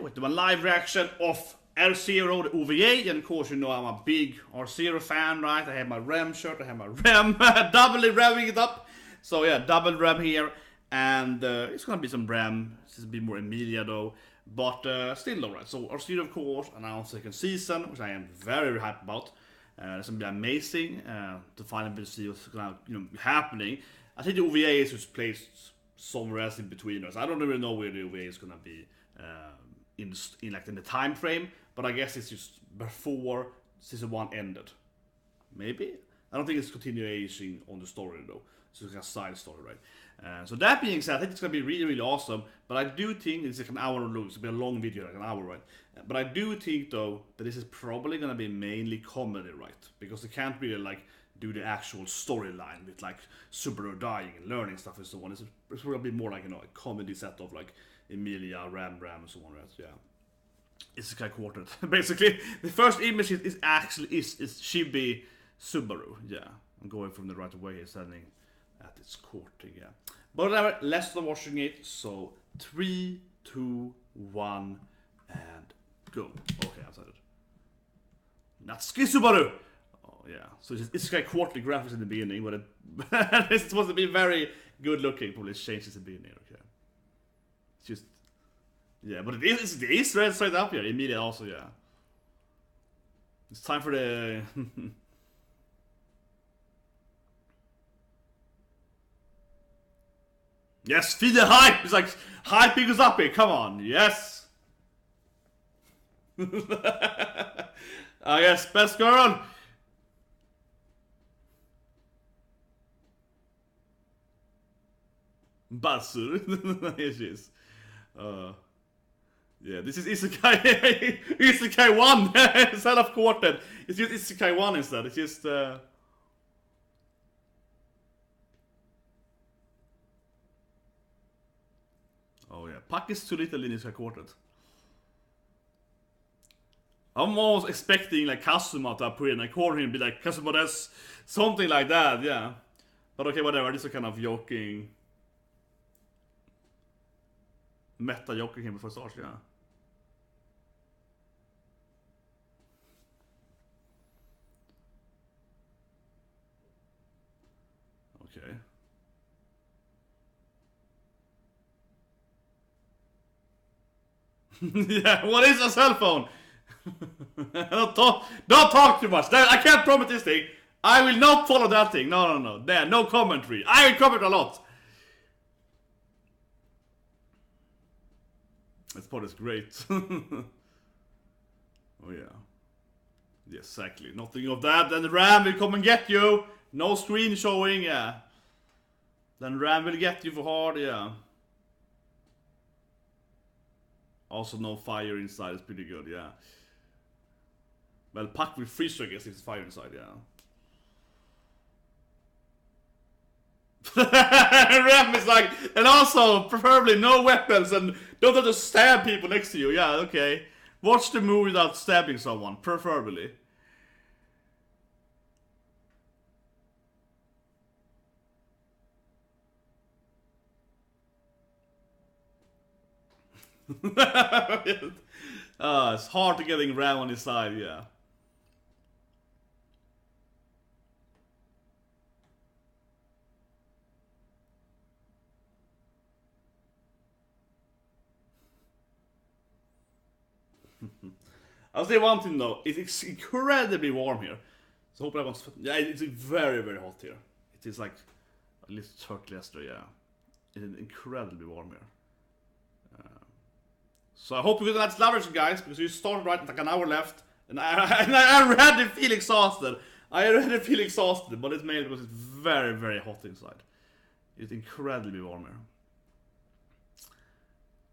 with my live reaction of R0, the OVA, and of course you know I'm a big R0 fan, right? I have my REM shirt, I have my REM, doubly revving it up. So yeah, double REM here, and it's gonna be some REM, it's a bit more Emilia though, but still alright. So R0 of course announced second season, which I am very, very happy about. It's gonna be amazing to finally see what's gonna be happening. I think the OVA is just placed somewhere else in between us. I don't really know where the OVA is gonna be in the time frame, but I guess it's just before season 1 ended. Maybe? I don't think it's continuation on the story though. So it's like a side story, right? So that being said, I think it's gonna be really, really awesome. But I do think it's like an hour long. It's gonna be a long video, like an hour, right? But I do think though that this is probably gonna be mainly comedy, right? Because they can't really like do the actual storyline with like Subaru dying and learning stuff and so on. It's gonna be more like a comedy set of like Emilia, RAM and so on, right? Yeah. Isekai Quartet. Basically, the first image is actually Shibi Subaru. Yeah, I'm going from the right way here, standing at its courting. Yeah, but whatever. Let's start watching it. So 3, 2, 1, and go. Okay, I said it. Natsuki Subaru. Oh yeah. So it's like quarterly graphics in the beginning, but it's supposed to be very good looking. Probably it's changed in the beginning. Okay. It's just. Yeah, but it is red straight up here. Emilia also, yeah. It's time for the... Yes, feed the hype! It's like, hyping us up here, come on, yes! Yes, best girl! Batsur. Here she is. Yeah, this is Isekai Isekai 1 instead of Quartet. It's just Isekai 1 instead. It's just oh yeah, Puck is too little in Isekai Quartet. I'm almost expecting like Kazuma to appear in a corner and be like, Kazuma, that's something like that, yeah. But okay, whatever, this is kind of joking. Meta joking here before start, yeah. Okay. Yeah, what is a cell phone? Don't talk too much. I can't promise this thing. I will not follow that thing. No. There, no commentary. I will comment a lot. This part is great. Oh yeah. Yes, exactly. Nothing of that. Then the RAM will come and get you. No screen showing, yeah. Then RAM will get you for hard, yeah. Also no fire inside, it's pretty good, yeah. Well, Puck will freeze, I guess, if it's fire inside, yeah. RAM is like, and also, preferably no weapons and don't have to stab people next to you, yeah, okay. Watch the movie without stabbing someone, preferably. It's hard to getting RAM on his side, yeah. I'll say one thing though, it's incredibly warm here. So hope I won't. Yeah, it's very, very hot here. It is like at least 30 yesterday, yeah. It's incredibly warm here. So I hope you get that leverage, guys, because you started right like an hour left, and I already feel exhausted. But it's mainly because it's very, very hot inside. It's incredibly warm here.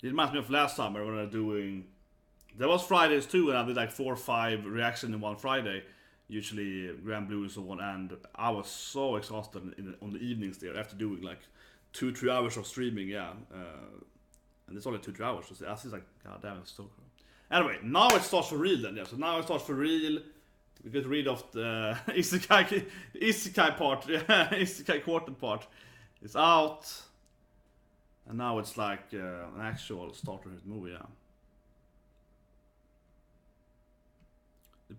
It reminds me of last summer when I was doing. There was Fridays too, and I did like 4 or 5 reactions in one Friday, usually Grand Blue and so on, and I was so exhausted on the evenings there after doing like 2-3 hours of streaming, yeah. And it's only 2-3 hours, so that's just like, god damn, it's so cool. Anyway, now it starts for real then, yeah. So now it starts for real. We get rid of the Isekai part, Isekai Quartet part. It's out. And now it's like an actual starter hit movie, yeah.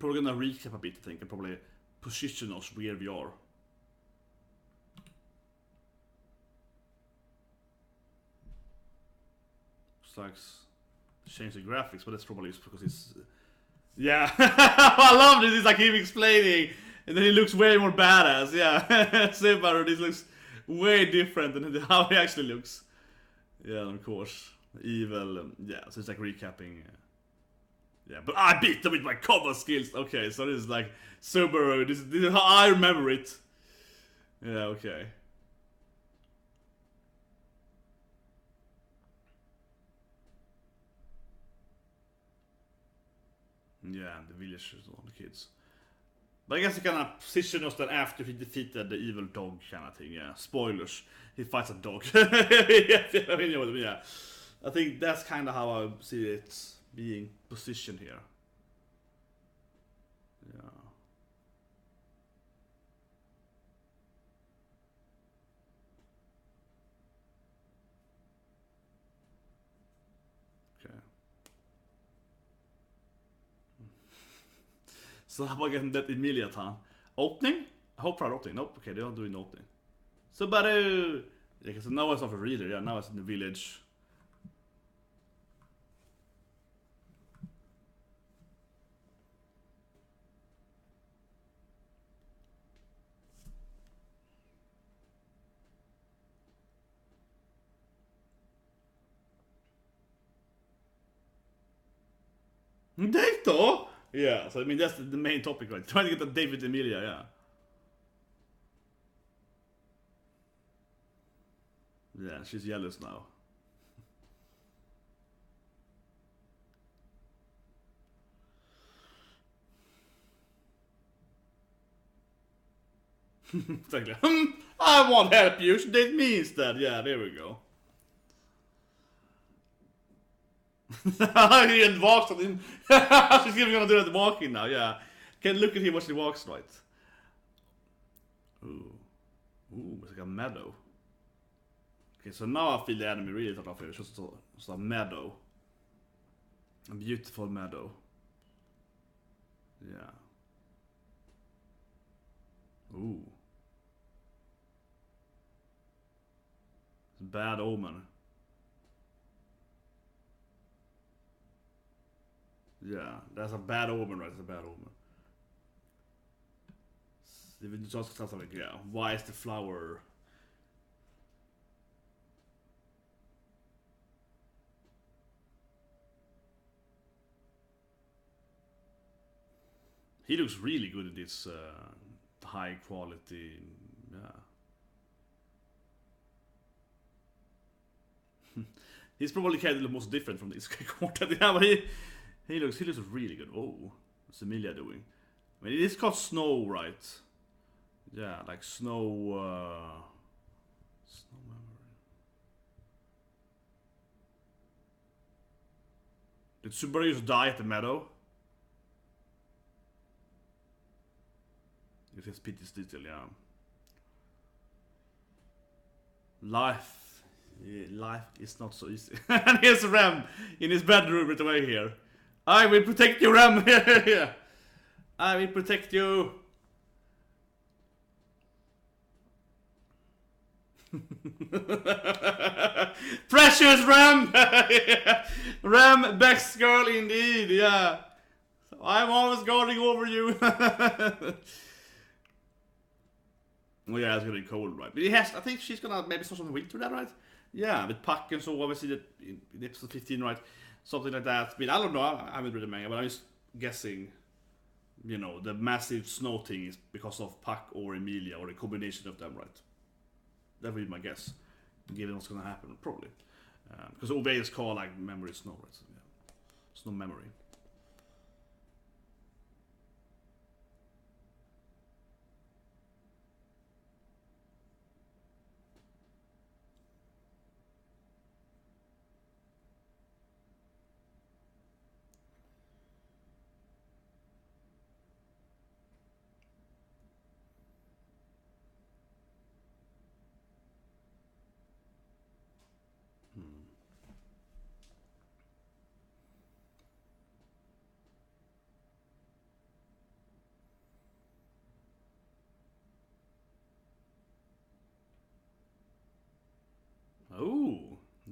probably gonna recap a bit, I think, and probably position us where we are. Looks like change the graphics, but that's probably because it's... Yeah, I love this, it's like him explaining, and then he looks way more badass, yeah. Subaru, this looks way different than how he actually looks. Yeah, of course. Evil, yeah, so it's like recapping. Yeah, but I beat them with my cover skills. Okay, so this is like Subaru, this is how I remember it. Yeah, okay. Yeah, the villagers and the kids. But I guess he kind of positioned us that after he defeated the evil dog kind of thing, yeah. Spoilers. He fights a dog. Yeah. I think that's kind of how I see it being positioned here. Yeah. Okay. So how about getting that Emilia-tan? Opening? I hope for an opening. Nope, okay, they don't do an opening. Subaru! Yeah, because now it's not a reader, yeah, now it's in the village. Date though? Yeah, so I mean that's the main topic, right? Trying to get a date with Emilia, yeah. Yeah, she's jealous now. Exactly. I won't help you, you should date me instead. Yeah, there we go. He walks on him. She's even gonna do that walking now, yeah. Can look at him when she walks, right? Ooh. Ooh, it's like a meadow. Okay, so now I feel the enemy really top off here. It's just a meadow. A beautiful meadow. Yeah. Ooh. It's a bad omen. Yeah, that's a bad omen, right? It's a bad omen. Even just something like, yeah, why is the flower? He looks really good in this high quality, yeah. He's probably kind of the most different from this quartet. Yeah, but he looks really good. Oh, what's Emilia doing? I mean, it is called snow, right? Yeah, like snow. Snow memory. Did Subaru just die at the meadow? It has pity still, yeah. Life is not so easy. And here's Rem in his bedroom right away here. I will protect you, Rem. Yeah. I will protect you. Precious Rem. Rem, best girl indeed. Yeah. So I'm always guarding over you. Well, yeah, it's gonna be cold, right? But I think she's gonna maybe start some winter there, right? Yeah, with Puck and so obviously that in episode 15, right? Something like that. I mean, I don't know, I haven't read the manga, but I'm just guessing, you know, the massive snow thing is because of Puck or Emilia, or a combination of them, right? That would be my guess, given what's gonna happen, probably. Because OVA is called, like, memory snow, right? So, yeah. Snow memory.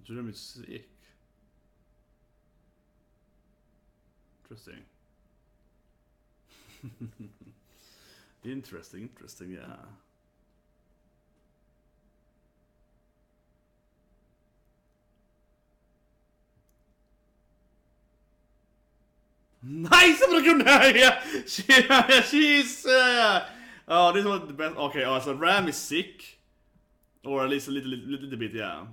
Jeremy is sick. Interesting. Interesting, yeah. Nice! Yeah, she's... oh, this was the best. Okay, oh, so Ram is sick. Or at least a little bit, yeah.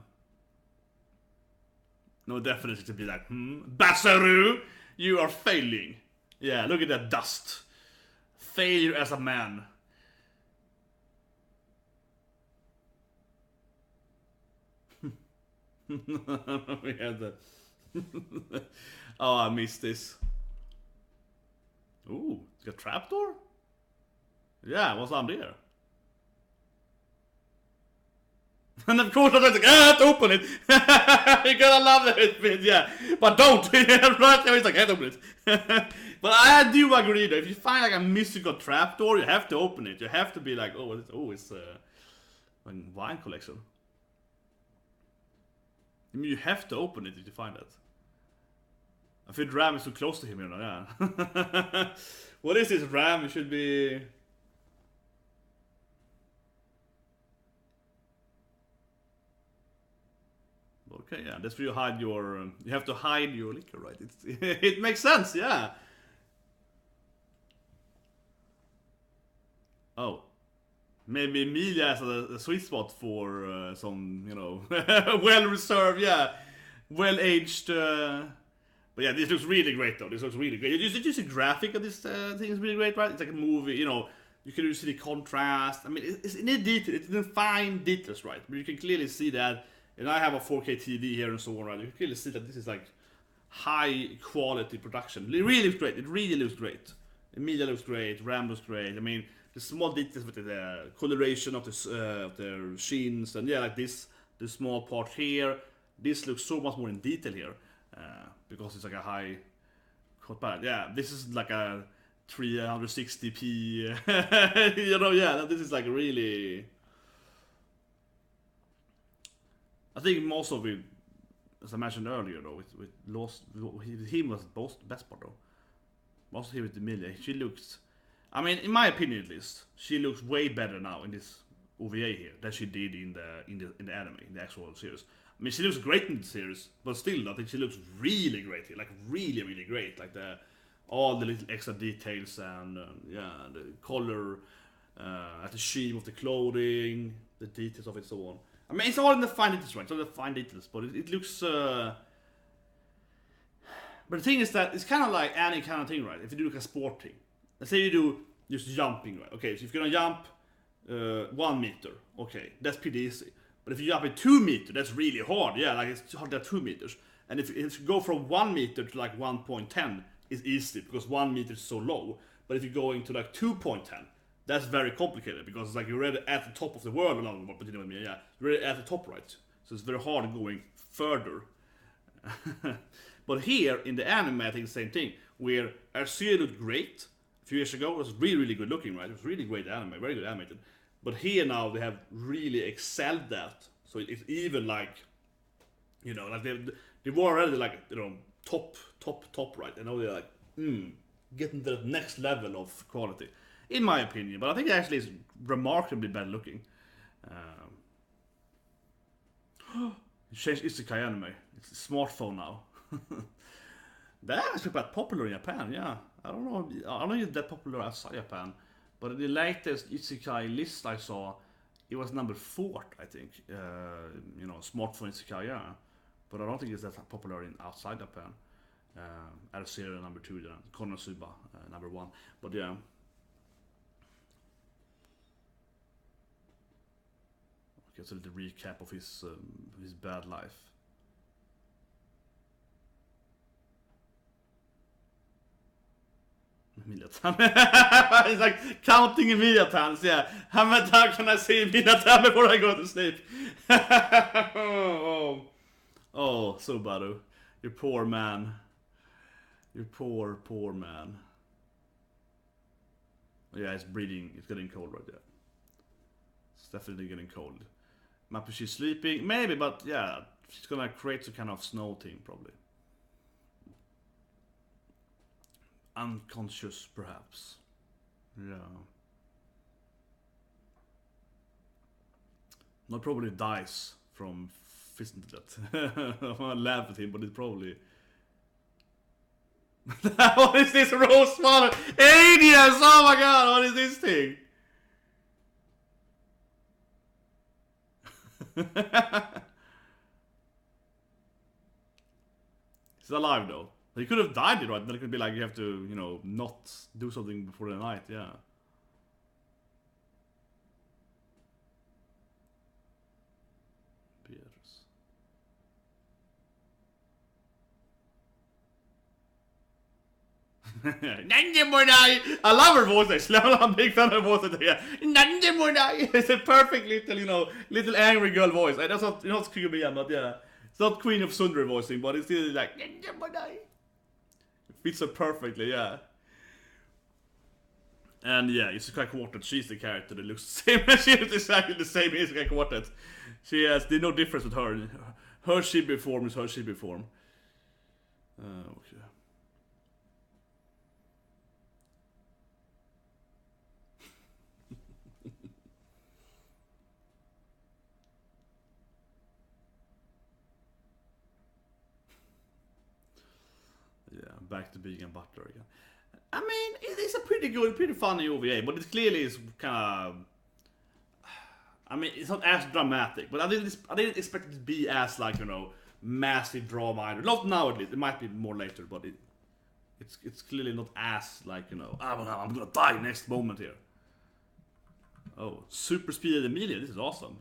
No, definitely to be like, Basaru, you are failing. Yeah, look at that dust. Failure as a man. We had that. Oh, I missed this. Ooh, it's got a trapdoor? Yeah, what's on there? And of course I was like, I have to open it. You're gonna love it, yeah. But don't. Right there, it's like, I have to open it. But I do agree though, if you find like a mystical trapdoor, you have to open it. You have to be like, it's a wine collection. I mean, you have to open it if you find it. I feel Ram is too close to him, you know, yeah. What is this Ram? It should be... Okay, yeah, that's where you hide your... you have to hide your liquor, right? It makes sense, yeah. Oh. Maybe Emilia has a sweet spot for some, you know, well-reserved, yeah. Well-aged... But yeah, this looks really great though. This looks really great. Just the graphic of this thing is really great, right? It's like a movie, you know. You can see the contrast. I mean, it's in the detail. It's in the fine details, right? But you can clearly see that. And I have a 4K TV here and so on, right? You can clearly see that this is like high quality production. It really looks great. It really looks great. Emilia looks great. Ram looks great. I mean, the small details with the coloration of the shins and yeah, like this small part here. This looks so much more in detail here because it's like a high. Yeah, this is like a 360p. You know, yeah, this is like really. I think most of it, as I mentioned earlier, though, with Lost, him was the best part, though. Most of it with Emilia, she looks, I mean, in my opinion at least, she looks way better now in this OVA here than she did in the anime, in the actual series. I mean, she looks great in the series, but still, I think she looks really great here, like really, really great, like all the little extra details and yeah, the color, the sheen of the clothing, the details of it, so on. I mean, it's all in the fine details, right? It's all the fine details, but it looks... But the thing is that it's kind of like any kind of thing, right? If you do like a sport thing. Let's say you do just jumping, right? Okay, so if you're gonna jump 1 meter, okay, that's pretty easy. But if you jump at 2 meters, that's really hard. Yeah, like it's hard at 2 meters. And if you go from 1 meter to like 1.10, it's easy because 1 meter is so low. But if you're going to like 2.10, that's very complicated because it's like you're already at the top of the world along the but you know what I mean, yeah. You're already at the top, right? So it's very hard going further. But here in the anime, I think the same thing. Where Arcea looked great a few years ago, it was really, really good looking, right? It was really great anime, very good animated. But here now they have really excelled that. So it's even like, you know, like they were already like, you know, top, right? And now they're like, getting to the next level of quality. In my opinion, but I think it actually is remarkably bad looking. Changed Isekai anime. It's a smartphone now. That is quite popular in Japan, yeah. I don't know if it's that popular outside Japan. But in the latest Isekai list I saw, it was number 4, I think. You know, smartphone Isekai, yeah. But I don't think it's that popular in outside Japan. Arcea number 2, then Konosuba number 1. But yeah. Okay, so a little recap of his bad life. Emilia-tan. It's like counting Emilia-tans, yeah. How many times can I say Emilia-tan before I go to sleep? Oh, Subaru. You poor man. You poor man. Yeah, it's breathing. It's getting cold right there. It's definitely getting cold. Mapuche sleeping, maybe, but yeah, she's gonna create some kind of snow thing, probably. Unconscious, perhaps. Yeah. Not probably dies from fisting to death. I'm gonna laugh at him, but it probably... What is this Roswald? Aliens! Oh my god, what is this thing? He's alive though. He could have died, right? Then it could be like you have to, you know, not do something before the night, yeah. I love her voice actually. I'm a big fan of her voice. Yeah. It's a perfect little, you know, little angry girl voice. That's not, you know, it's QB, but yeah. It's not Queen of Sundry voicing, but it's still like it fits her perfectly, yeah. And yeah, Isekai Quartet, she's the character that looks the same. She is exactly the same Isekai Quartet. She has, there's no difference with her. Her Shibi form is her Shibi form. Okay. Yeah, back to being a butler again. I mean, it's a pretty good, pretty funny OVA, but it clearly is kind of... I mean, it's not as dramatic, but I didn't expect it to be as, like, you know, massive drama either. Not now at least, it might be more later, but it's clearly not as, like, you know, I'm gonna die next moment here. Oh, super speed Emilia, this is awesome.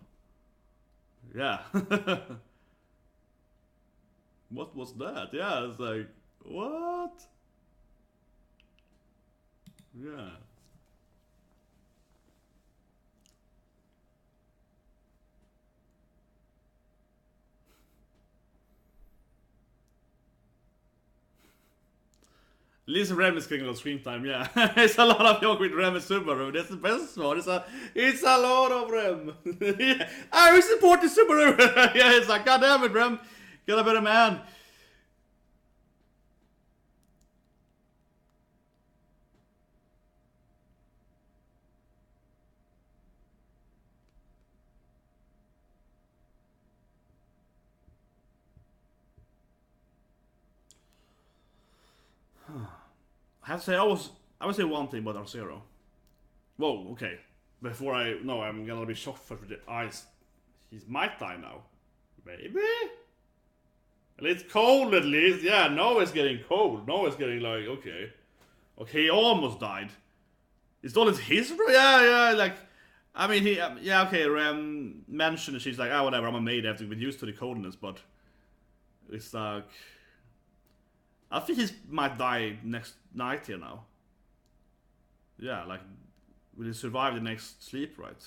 Yeah. What was that? Yeah, it's like, what? Yeah. At least Rem is getting a lot of screen time, yeah. It's a lot of joke with Rem and Subaru. That's the best one. It's a lot of Rem. Yeah. I support the Subaru. Yeah, it's like, God damn it, Rem. Get a better man. I have to say, I would say one thing about R0. Whoa, okay. Before I'm gonna be shocked for the eyes. He might die now. Maybe? It's cold at least. Yeah, now it's getting cold. Now it's getting like, okay. Okay, he almost died. It's not his bro? Yeah, like... I mean, yeah, okay, Rem mentioned she's like, whatever, I'm a maid, I have to get used to the coldness, but... It's like... I think he might die next night here now. Yeah, like, will he survive the next sleep, right?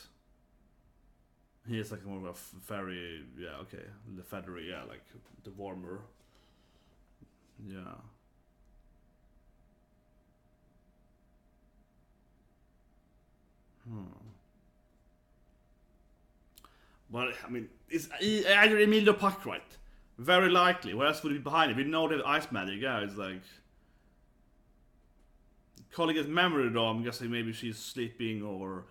He is like more of a fairy, yeah, okay. The feathery, yeah, like the warmer. Yeah. But, I mean, it's either Emilia or Puck, right? Very likely. What else would be behind it? We know the ice magic, yeah, it's like... Calling it memory though, I'm guessing maybe she's sleeping or...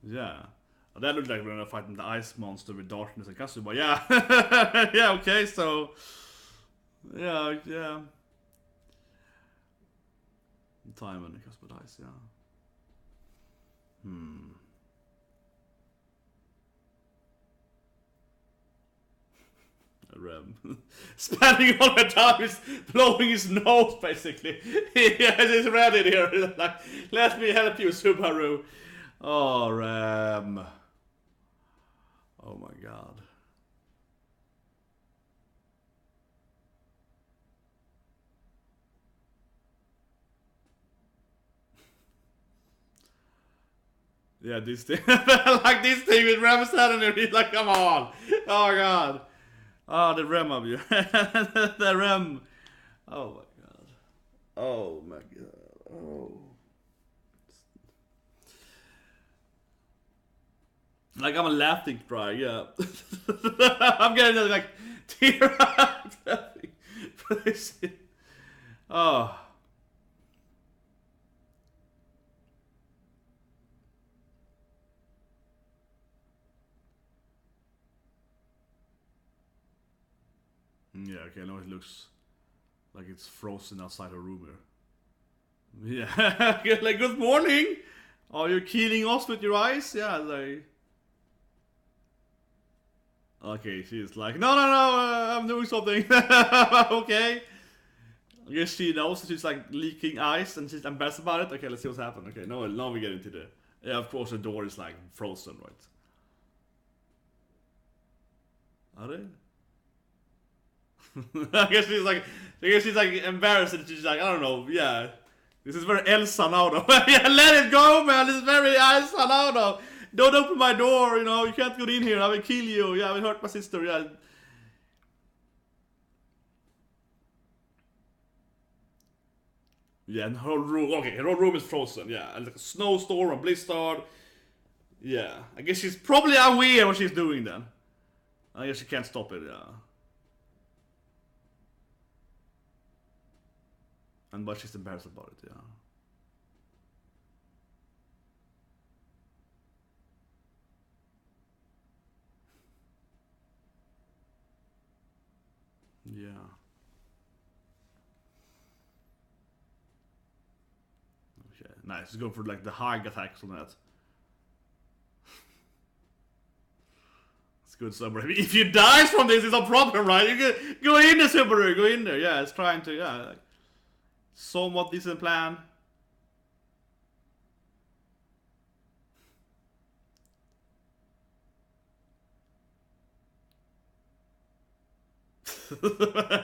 Yeah. That looked like when they're fighting the ice monster with darkness and Kasuba. Yeah. Yeah, okay, so... Yeah. Time and Kasuba dies, yeah. Rem. Spending all the time is blowing his nose, basically. Yeah, he's ready here. Like, let me help you, Subaru. Oh, Rem. Oh my god. Yeah, this thing. Like this thing with Rem standing there. He's like, come on. Oh god. Oh, the Rem of you. The Rem. Oh my god. Oh my god. Oh. Like I'm a laughing cry, yeah. I'm getting like tear up. Oh. Yeah, okay, I know it looks like it's frozen outside a room here. Yeah, like good morning. Are you killing us with your eyes? Yeah, like. Okay, she's like, no, no, no, I'm doing something. Okay. I guess she knows she's like leaking ice and she's embarrassed about it. Okay, let's see what's happened. Okay, now we get into the. Yeah, of course the door is like frozen, right? Are they? I guess she's like embarrassed and she's like, I don't know, yeah. This is very Elsa now though. Yeah, let it go, man. This is very Elsa now though. Don't open my door, you know, you can't go in here, I will kill you. Yeah, I will hurt my sister, yeah. Yeah, and her room, okay, her room is frozen, yeah. And like a snowstorm, a blizzard. Yeah, I guess she's probably aware what she's doing then. I guess she can't stop it, yeah. And but she's embarrassed about it, yeah. Yeah. Okay, nice. Let's go for like the high attacks on that. It's good, Subaru. If you die from this, it's a problem, right? You can go in there, Subaru. Go in there. Yeah, it's trying to, yeah. Like, somewhat decent plan.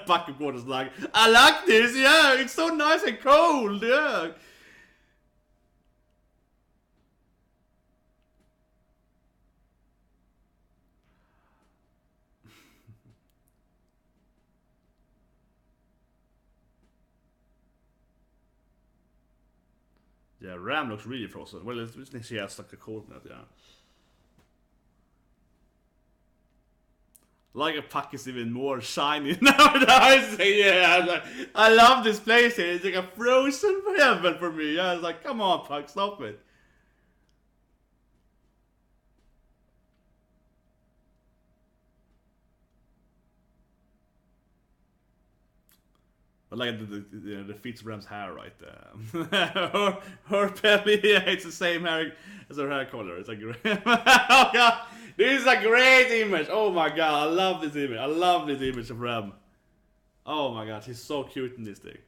Bucket is like, I like this, yeah, it's so nice and cold, yeah. Yeah, RAM looks really frozen. Well, she has like a cold net, yeah. Like a puck is even more shiny nowadays. Yeah, like, I love this place here. It's like a frozen heaven for me. Yeah, it's like, come on, puck, stop it. But like the fits Ram's hair, right? Her belly, yeah, it's the same hair as her hair color. It's like, oh god, this is a great image. Oh my god, I love this image. I love this image of Ram. Oh my god, she's so cute in this thing.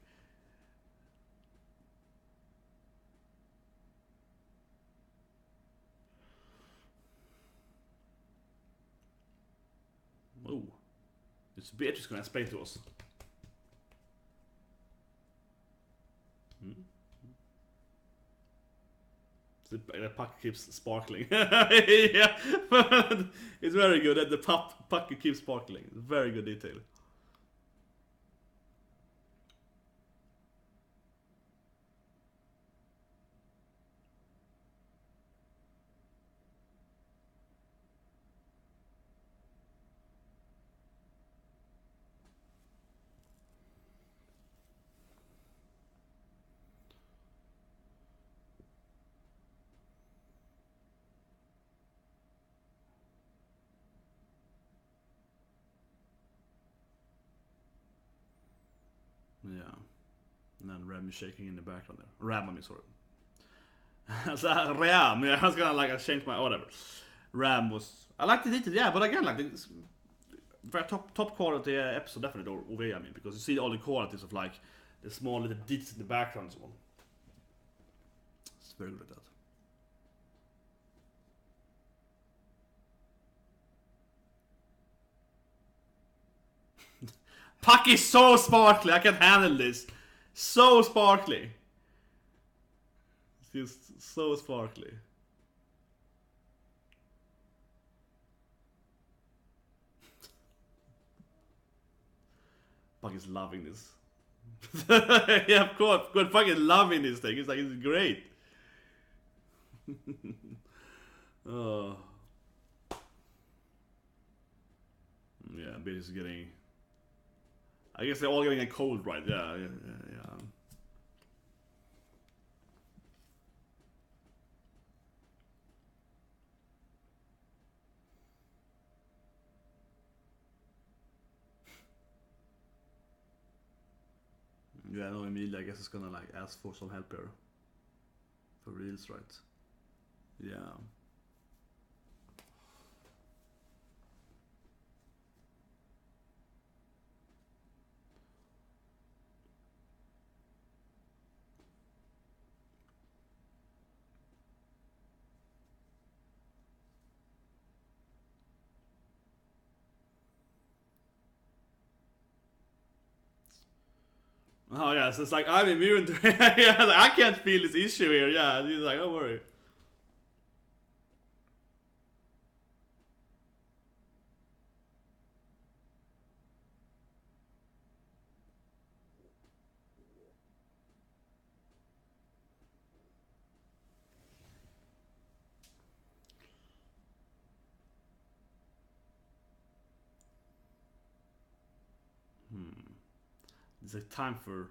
Oh, this bitch is gonna explain to us. The puck keeps sparkling. Yeah, it's very good. And the puck keeps sparkling. Very good detail. Yeah. And then Rem is shaking in the background there. Ram, I mean, sorry. Ram, yeah, I was gonna like, I changed my, whatever. Ram was, I like the detail, yeah, but again, like, it's very top quality episode, definitely, or OVA, I mean, because you see all the qualities of like, the small little details in the background and so on. It's very good at that. Puck is so sparkly, I can handle this. So sparkly. It's just so sparkly. Puck is loving this. Yeah, of course. Good fucking loving this thing. It's like, it's great. Oh. Yeah, but it's getting... I guess they're all getting a cold, right? Yeah. Yeah, no, Emilia, I guess is gonna like ask for some help here. For reals, right? Yeah. Oh yeah, so it's like I'm immune to it. Yeah, like, I can't feel this issue here. Yeah, he's like, don't worry. It's like time for...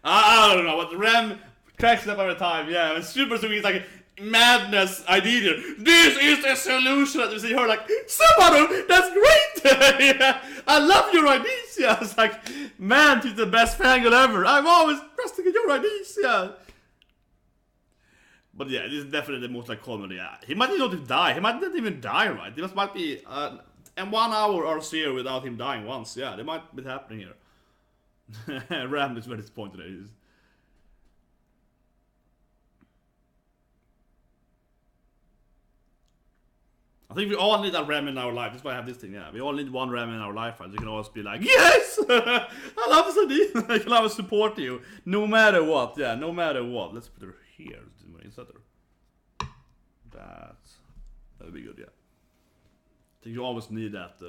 I don't know, what RAM cracks up every time. Yeah, it's super sweet. It's like madness idea. This is the solution. And you see her like, Subaru, that's great. Yeah, I love your ideas. Yeah, it's like, man, she's the best fangirl ever. I'm always trusting in your ideas. Yeah. But yeah, this is definitely the most like common. Yeah, he might not die. He might not even die, right? This might be in 1 hour or so without him dying once. Yeah, that might be happening here. Ram is very disappointed. I think we all need a RAM in our life. That's why I have this thing. Yeah, we all need one RAM in our life, right? You can always be like, yes, I love this idea. I can always support you, no matter what. Yeah, no matter what. Let's put her here instead of that. That'd be good. Yeah. I think you always need that.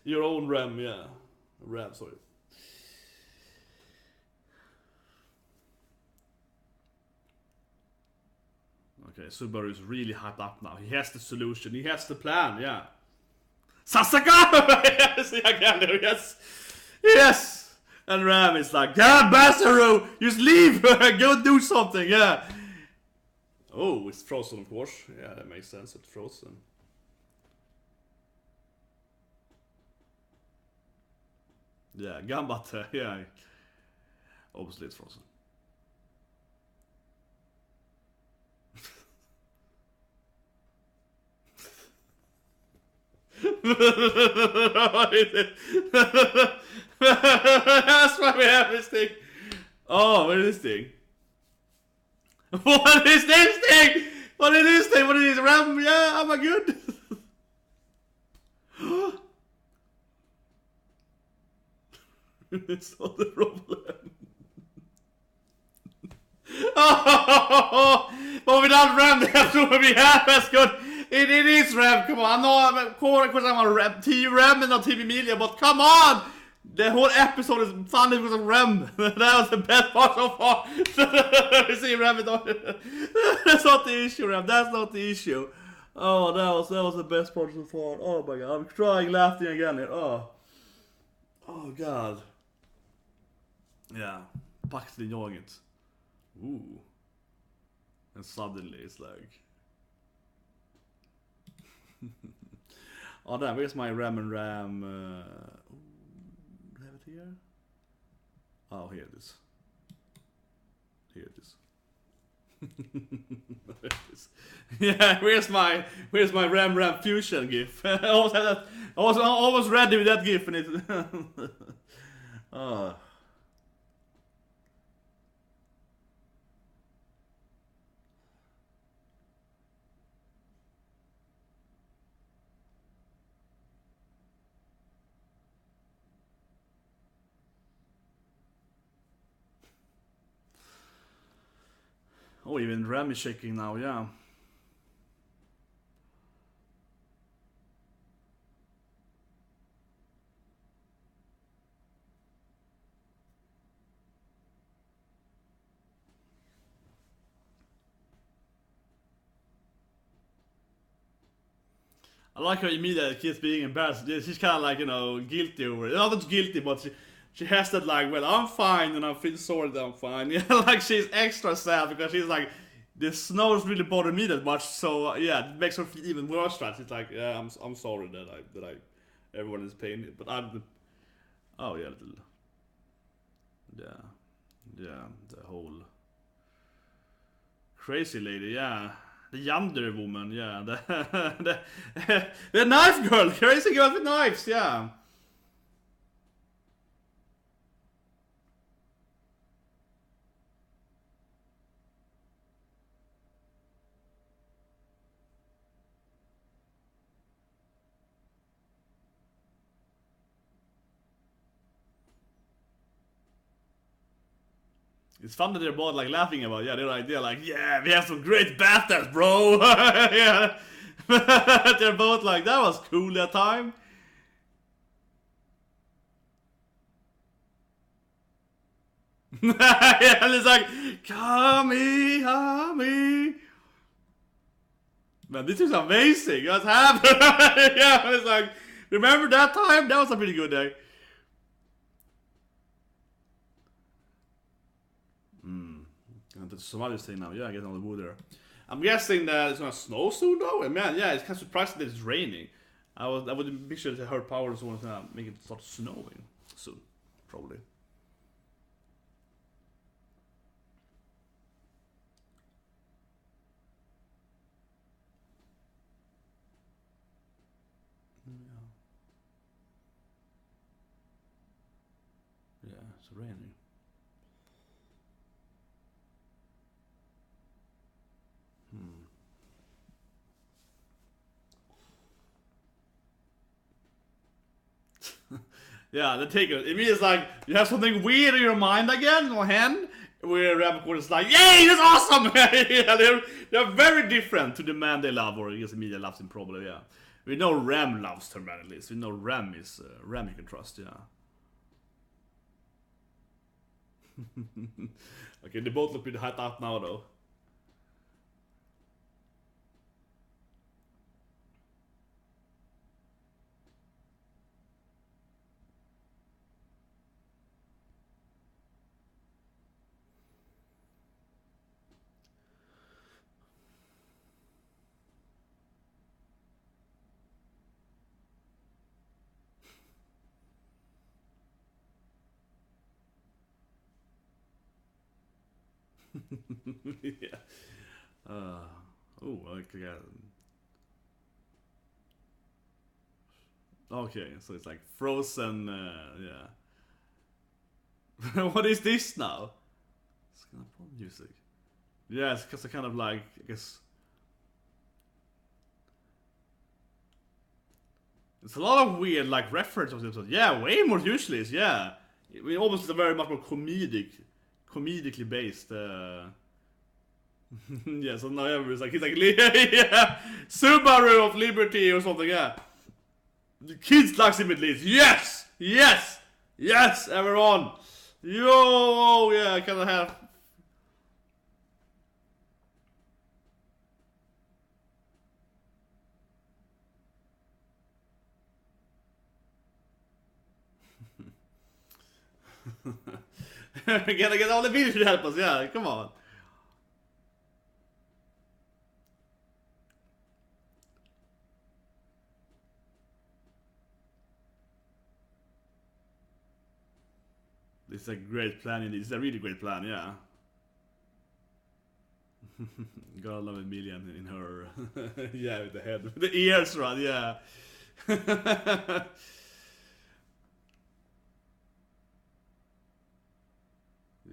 Your own RAM. Yeah, RAM. Sorry. Okay, Subaru is really hyped up now. He has the solution. He has the plan. Yeah. Sasaka! Yes, again, yes. Yes! And Ram is like, yeah, Basaru! Just leave! Go do something, yeah. Oh, it's frozen, of course. Yeah, that makes sense. It's frozen. Yeah, Gambate, yeah. Obviously, it's frozen. What is it? That's why we have this thing. Oh, what is this thing? What is this thing? What is this thing? What is this? RAM? Yeah, oh my god. It's not the problem. Oh, but without RAM, that's what we have. That's good. It is RAM. Come on. I know I'm of course I'm a RAM, Team RAM and not Team Emilia, but come on. The whole episode is funny because of RAM. That was the best part so far. You see RAM. That's not the issue, RAM. That's not the issue. Oh, that was the best part so far. Oh my god, I'm crying, laughing again here. Oh god. Yeah, actually enjoying it. Ooh. And suddenly it's like... Oh damn, where's my RAM and RAM? Do I have it here? Oh, here it is. Here it is. There it is. Yeah, where's my RAM fusion gif? I always had that. I was almost ready with that gif and it. Oh. Oh, even RAM is shaking now, yeah. I like how Emilia keeps being embarrassed. She's kind of like, you know, guilty over it. Not guilty, but she has that like, well, I'm fine, and I feel sorry that I'm fine. Yeah, like she's extra sad because she's like, the snows really bother me that much. So yeah, it makes her feel even worse. Right? It's like, yeah, I'm sorry that I everyone is paying it, but I'm. Oh yeah, yeah, the whole crazy lady, yeah. The yonder woman, yeah. The knife girl, crazy girl with knives, yeah. It's fun that they're both like laughing about, yeah, they're like, yeah, we have some great bathtubs, bro. Yeah. They're both like, that was cool that time. Yeah, and it's like, Kami. Man, this is amazing. What's happening? Yeah, it's like, remember that time? That was a pretty good day. That's somebody's saying now, yeah, I guess on the wood there. I'm guessing that it's gonna snow soon though. And man, yeah, it's kind of surprising that it's raining. I would be sure that her power is gonna make it start snowing soon, probably. Yeah, it's raining. Yeah, the take it. It means like you have something weird in your mind again, or hand, where Ramcord is like, yay, that's awesome! Yeah, they're very different to the man they love, or I guess Emilia loves him probably, yeah. We know Rem loves her man at least. We know Rem is Rem you can trust, yeah. Okay, they both look pretty hot out now though. Yeah. Oh, okay. Okay, so it's like frozen. Yeah. What is this now? It's kind of pop music. Yeah, it's because I kind of like, I guess. It's a lot of weird like references. Yeah, way more useless. Yeah, we almost a very much more comedically based. Yeah, so now everybody's like, he's like, yeah, Subaru of Liberty or something. Yeah, the kids likes him at least. Yes, everyone. Yo, yeah, I kind of have. We gotta get all the videos to help us, yeah, come on. This is a great plan indeed. It's a really great plan, yeah. Gotta love Emilia in her. Yeah, with the head. With the ears, right, yeah.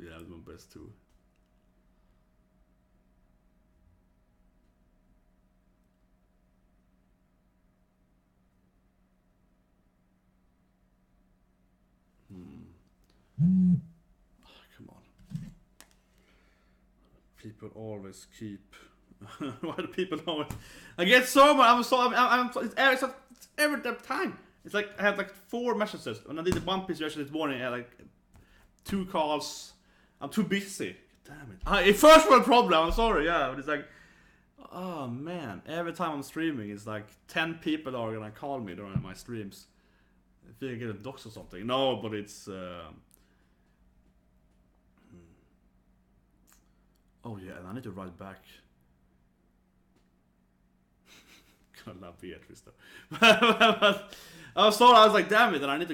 Yeah, that's my best too. Oh, come on. People always keep. Why do people always? I get so much. It's every time. It's like I had like 4 messages. When I did the One Piece version this morning, I had like 2 calls. I'm too busy. Damn it. First world problem. I'm sorry. Yeah, but it's like, Oh man, every time I'm streaming, it's like 10 people are gonna call me during my streams. If you get a dox or something. No, but it's... Oh yeah, and I need to write back. Gonna love Beatrice though. I was sorry, I was like, damn it, and I need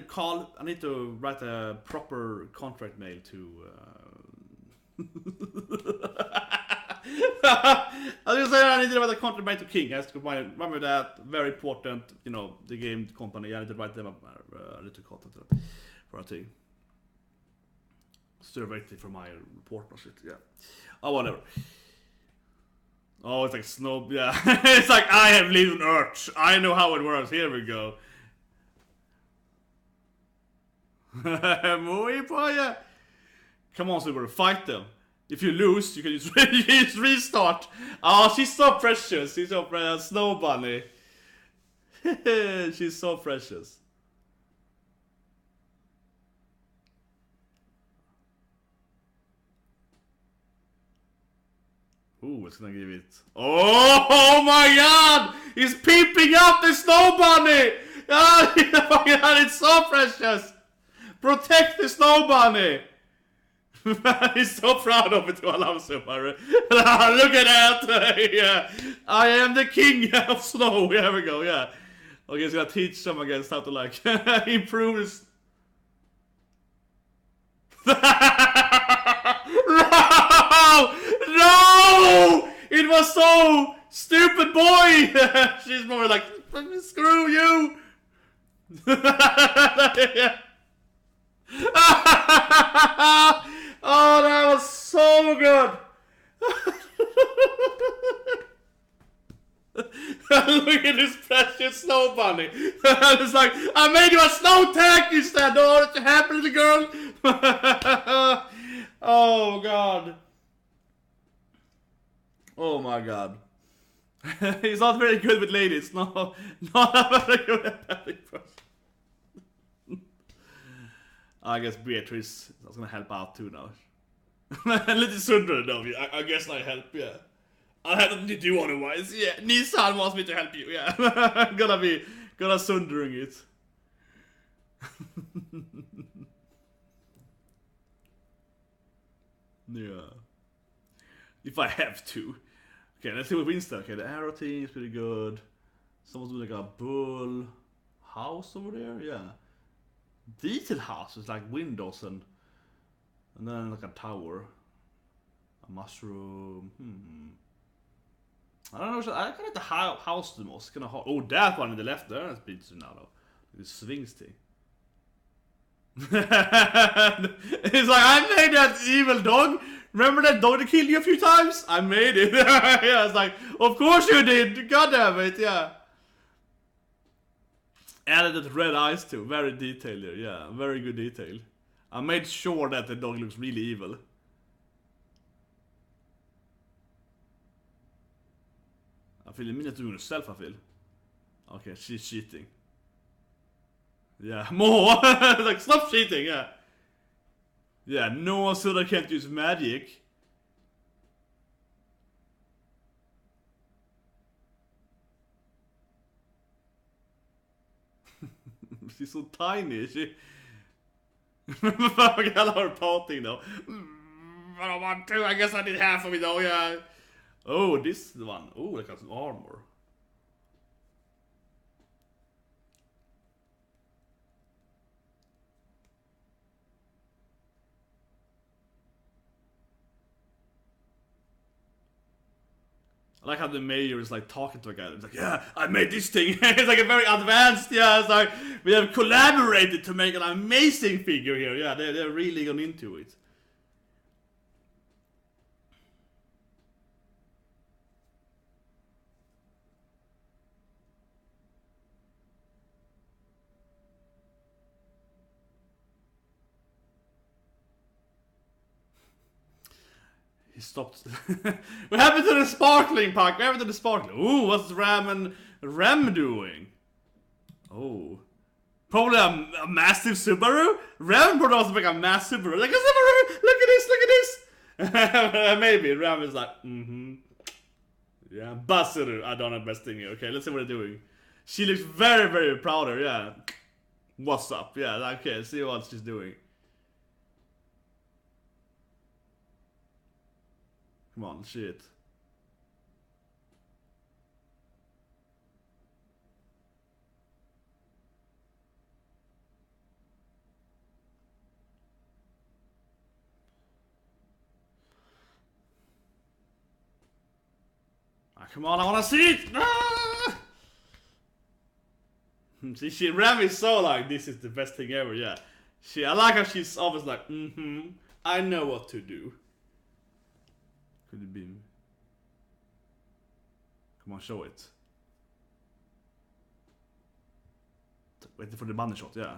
to write a proper contract mail to... I was just saying I need to write a contract mail to King. I have to remember that, very important, you know, the game company. I need to write them up, I need to contact them for a thing. Still waiting for my report or shit, yeah. Oh, whatever. Oh, it's like snow, yeah. It's like, I have lived on Earth. I know how it works. Here we go. Muy polla. Come on, Subaru, fight them. If you lose, you can just restart. Oh, she's so precious. She's so precious. Snow bunny. She's so precious. Ooh, it's gonna give it. Oh my god! He's peeping up the snow bunny! Oh my god, it's so precious! Protect the snow bunny! He's so proud of it. I love Subaru. Look at that! Yeah. I am the king of snow. Here we go, yeah. Okay, he's gonna teach them against how to like improve his. No! It was so stupid, boy! She's more like, screw you! Oh, that was so good! Look at this precious snow bunny. It's like, I made you a snow tank instead. Oh, it's happening, the girl. Oh god. Oh my god. He's not very good with ladies. No, not very good at that person. I guess Beatrice is gonna help out too now. Little Sundra though. I guess I help, yeah. I had nothing to do otherwise. Yeah, Nissan wants me to help you. Yeah, gonna sundering it. Yeah. If I have to. Okay, let's see what wins there. Okay, the arrow team is pretty good. Someone's doing like a bull house over there. Yeah. Detail house is like windows and then like a tower, a mushroom. I don't know. I kind of like the house the most. Kind of hard. Oh, that one in the left there. That's pretty now though. The swings thing. It's like, I made that evil dog. Remember that dog that killed you a few times? I made it. Yeah, it's like, of course you did. God damn it, yeah. Added the red eyes too. Very detailed here. Yeah, very good detail. I made sure that the dog looks really evil. I feel Emilia doing herself, I feel. Okay, she's cheating. Yeah, more! Like, stop cheating, yeah. Yeah, no one said I can't use magic. She's so tiny, she... I love her pouting though. I don't want to, I guess I did half of it though, yeah. Oh, this one. Oh, like got some armor. I like how the mayor is like talking to a guy. It's like, yeah, I made this thing. It's like a very advanced, yeah. It's like, we have collaborated to make an amazing figure here. Yeah, they're really gone into it. He stopped. What happened to the sparkling pack? What happened to the sparkling? Ooh, what's RAM and REM doing? Oh. Probably a massive Subaru? REM probably also make a massive Subaru. Like a Subaru! Look at this, look at this! Maybe RAM is like, Yeah, Buzzer. I don't know best thing here. Okay, let's see what they're doing. She looks very, very proud of her, yeah. What's up? Yeah, okay, see what she's doing. Come on, shit. Come on, I wanna see it! Ah! See, Rem is so like, this is the best thing ever, yeah. I like how she's always like, I know what to do. Could it be? Come on, show it. Waiting for the money shot, yeah.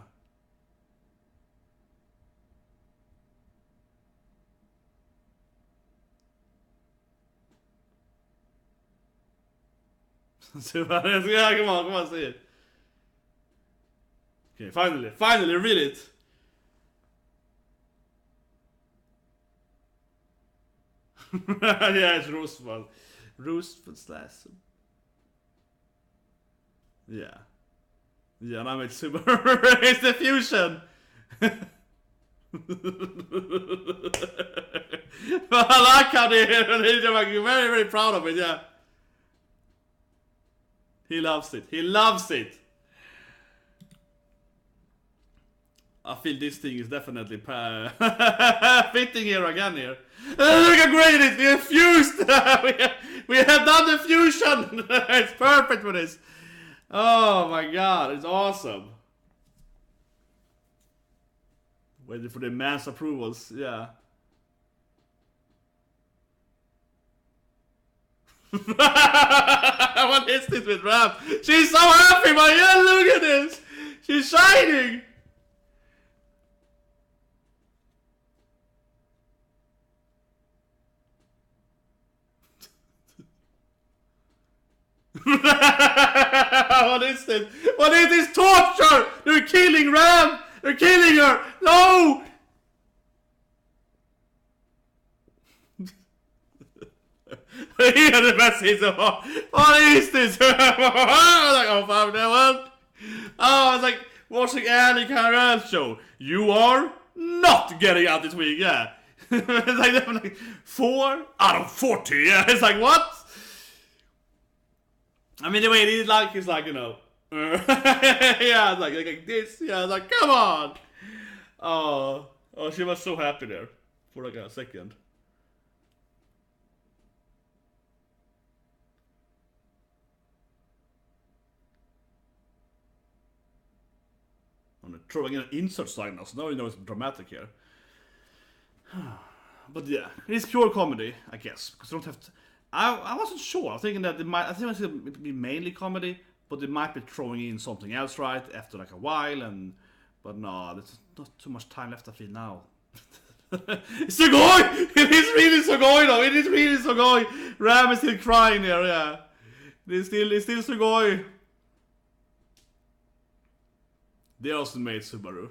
Yeah, come on, see it. Okay, finally, read it. Yeah, it's Roswald. Roswald / Yeah. Yeah, now it's Subaru. It's the fusion. But I like how they're like very, very proud of it, yeah. He loves it. He loves it. I feel this thing is definitely fitting here again here. Look how great it is! We have fused! we have done the fusion! It's perfect for this. Oh my god, it's awesome. Waiting for the man's approvals, yeah. What is this with Ram? She's so happy, man! Yeah, look at this! She's shining! What is this? What is this torture? They're killing Ram! They're killing her! No! Here the message. What is this? I was like, oh fuck that one. Oh, it's like watching Annie Carell show. You are not getting out this week, yeah. It's like 4 out of 40, yeah. It's like what? I mean, the way it is like, it's like, you know, yeah, it's like this, yeah, it's like, come on! Oh, she was so happy there for like a second. I'm throwing in an insert sign now, so now you know it's dramatic here. But yeah, it's pure comedy, I guess, because you don't have to. I wasn't sure. I was thinking that I think it's going to be mainly comedy, but they might be throwing in something else right after like a while. But no, there's not too much time left. I feel now. It's Sugoi! It is really Sugoi though. It is really Sugoi. Ram is still crying there. Yeah, it's still Sugoi. They also made Subaru.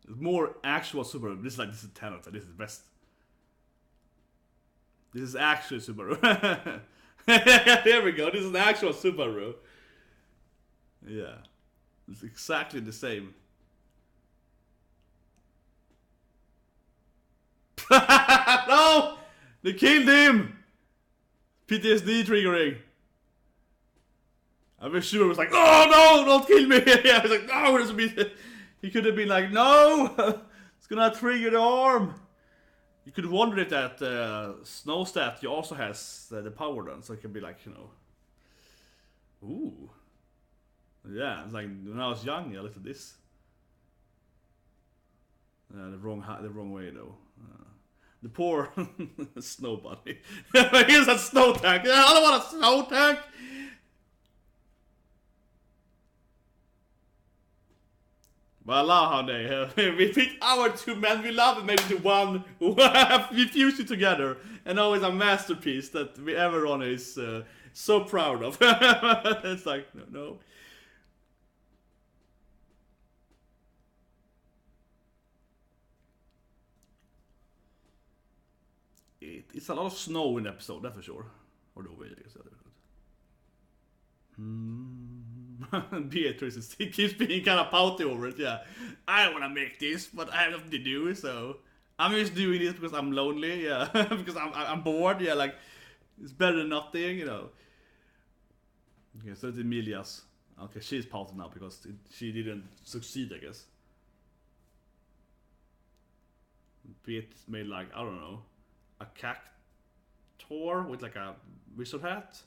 It's more actual Subaru. This is 10 out of 10. This is the best. This is actually Subaru. There we go. This is an actual Subaru. Yeah. It's exactly the same. No! They killed him! PTSD triggering. I wish Subaru was like, oh no, don't kill me! Yeah, I was like, no, he could have been like, no! It's gonna trigger the arm! You could wonder if that snow statue also has the power then, so it can be like, you know. Ooh. Yeah, it's like when I was young, I looked at this. The wrong way though. The poor snow bunny. Here's a snow tank. I don't want a snow tank! But I love how we picked our two men we love and made into one. We fused it together. And now it's a masterpiece that everyone is so proud of. It's like, no. It's a lot of snow in the episode, that's for sure. Or the OVA, I guess. Beatrice keeps being kind of pouty over it, yeah. I don't want to make this, but I have nothing to do, so I'm just doing this because I'm lonely, yeah. Because I'm bored, yeah, like, it's better than nothing, you know. Okay, so it's Emilia's. Okay, she's pouting now because she didn't succeed, I guess. Beatrice made, like, I don't know, a cactor with like a wizard hat.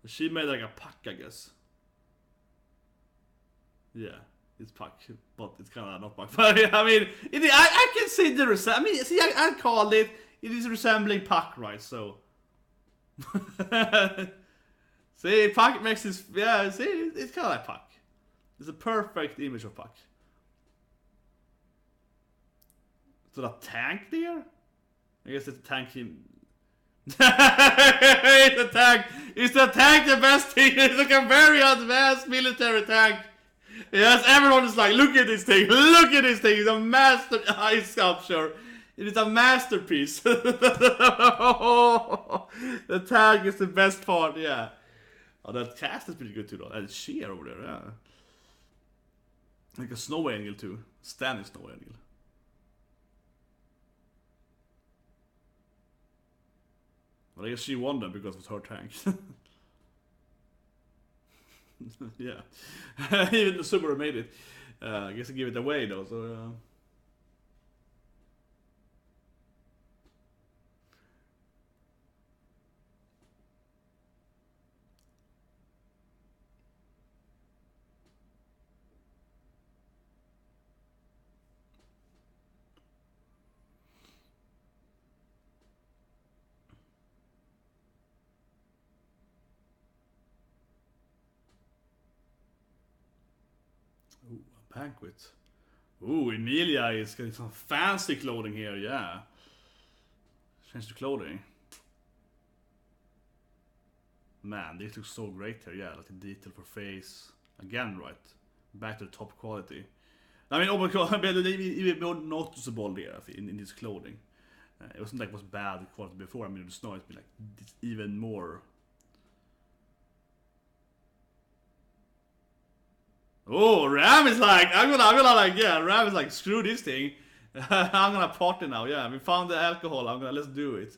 She made like a puck, I guess. Yeah, it's puck, but it's kind of not puck. But I mean, I can see the I mean, see, I called it. It is resembling puck, right? So, see, puck makes this. Yeah, see, it's kind of like puck. It's a perfect image of puck. Is that a tank there? I guess it's a tank. It's a tank. Is the tank the best thing? It's like a very advanced military tank. Yes, everyone is like, look at this thing. Look at this thing. It's a master ice sculpture. It is a masterpiece. The tank is the best part, yeah. Oh, that cast is pretty good too, though. And sheer over there, yeah. Like a snow angle too. Standing snow angle. But I guess she won them because it was her tank. Yeah. Even the Subaru made it. I guess I give it away though, so Ooh, a banquet. Ooh, Emilia is getting some fancy clothing here, yeah. Change to clothing. Man, this looks so great here, yeah. Like the detail for face. Again, right. Back to the top quality. I mean, oh my god, even more noticeable there in this clothing. It wasn't like it was bad quality before. I mean, the snow has been like it's even more. Oh, Ram is like, I'm gonna like, yeah, Ram is like, screw this thing. I'm gonna party now, yeah. We found the alcohol, let's do it.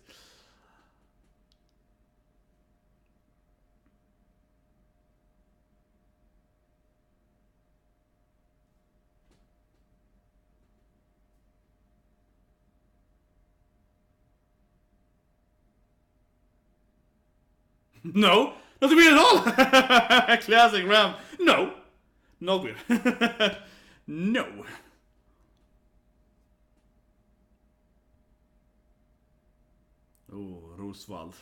No, not weird at all. Classic Ram. No, not weird. No. Oh, Roswald.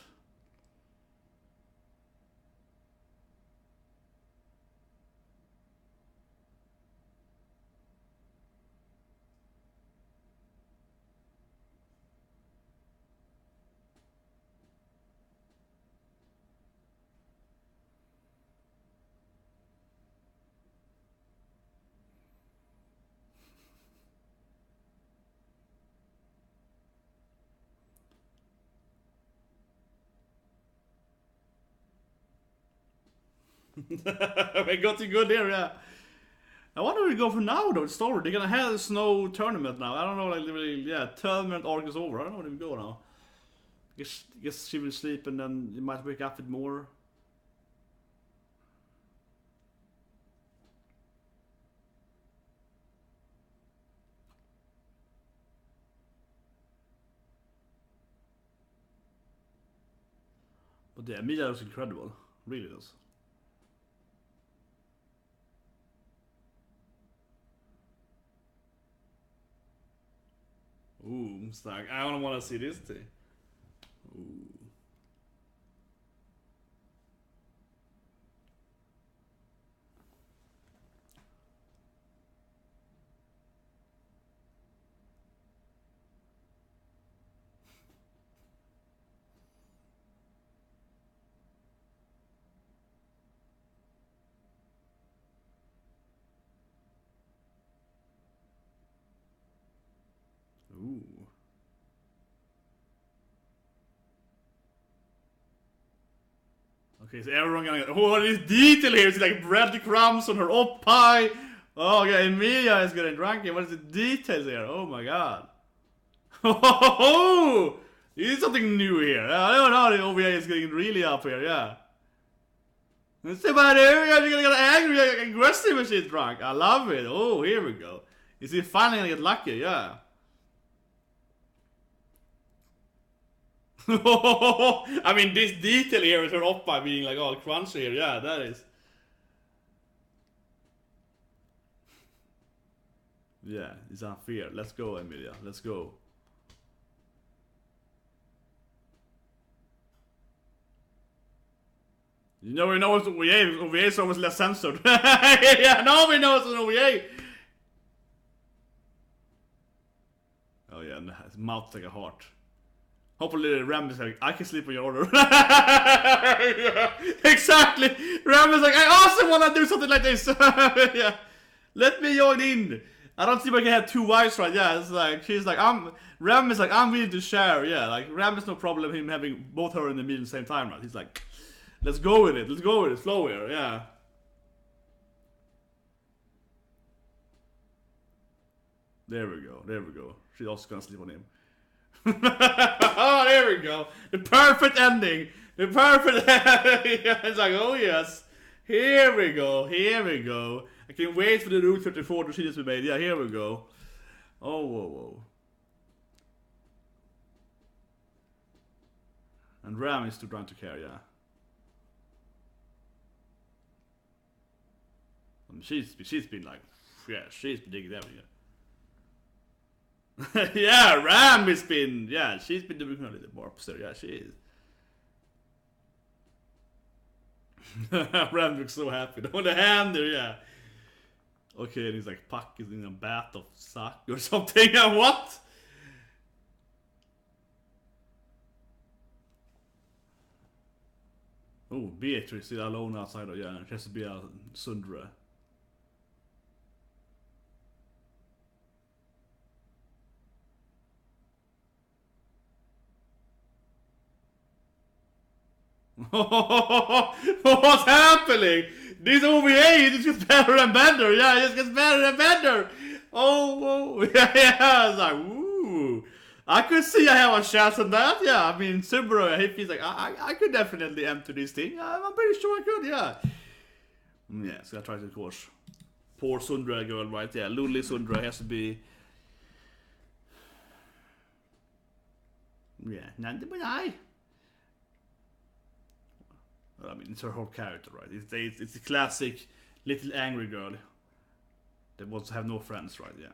We got you good there, yeah. I wonder where we go for now though, the story. They're gonna have a snow tournament now. I don't know, like, really, yeah, tournament arc is over. I don't know where we go now. Guess she will sleep and then you might wake up with more. But yeah, Emilia looks incredible. Really does. Ooh, it's like, I don't want to see this thing. Ooh. Ooh. Okay, so everyone gonna... Oh, this detail here. It's like breadcrumbs on her pie. Oh, yeah, Emilia is getting drunk here. What is the details here? Oh my god. Oh, this is something new here. I don't know, the OVA is getting really up here, yeah. Let's see about it. You're gonna get angry, aggressive when she's drunk. I love it. Oh, here we go. Is he finally gonna get lucky? Yeah. I mean, this detail here is her oppa being like all crunchy here. Yeah, that is. Yeah, it's unfair. Let's go, Emilia. Let's go. You know, we know it's OVA. OVA is always less censored. Yeah, now we know it's an OVA. Oh yeah, and his mouth's like a heart. Hopefully the RAM is like, I can sleep on your order. Yeah, exactly. RAM is like, I also want to do something like this. Yeah. Let me join in. I don't see if I can have two wives, right? Yeah, it's like, she's like, RAM is like, I'm willing to share. Yeah, like, RAM is no problem him having both her and the meal at the same time, right? He's like, let's go with it. Let's go with it. Slow here, yeah. There we go. There we go. She's also gonna sleep on him. Oh, there we go. The perfect ending. The perfect ending. It's like, oh yes. Here we go. Here we go. I can wait for the Route 34 to see this be made. Yeah, here we go. Oh, whoa, whoa. And Ram is too drunk to care, yeah. I mean, she's been like, yeah, she's been digging everything. Yeah, Ram has been, yeah, she's been doing a little more upstairs, yeah, she is. Ram looks so happy on the hand there, yeah. Okay, and he's like, Puck is in a bath of suck or something, yeah, what? Oh, Beatrice is alone outside, yeah, it has to be a Sundra. What's happening? This OVA it gets better and better. Yeah, it just gets better and better. Oh, yeah. It's like, ooh. I could see I have a chance on that. Yeah, I mean, Subaru, if he's like, I could definitely enter this thing. I'm pretty sure I could, yeah. Yeah, so I try to, of course. Poor Sundra girl, right? Yeah, lonely Sundra has to be. Yeah, nothing but I. I mean, it's her whole character, right? It's the classic little angry girl that wants to have no friends, right? Yeah.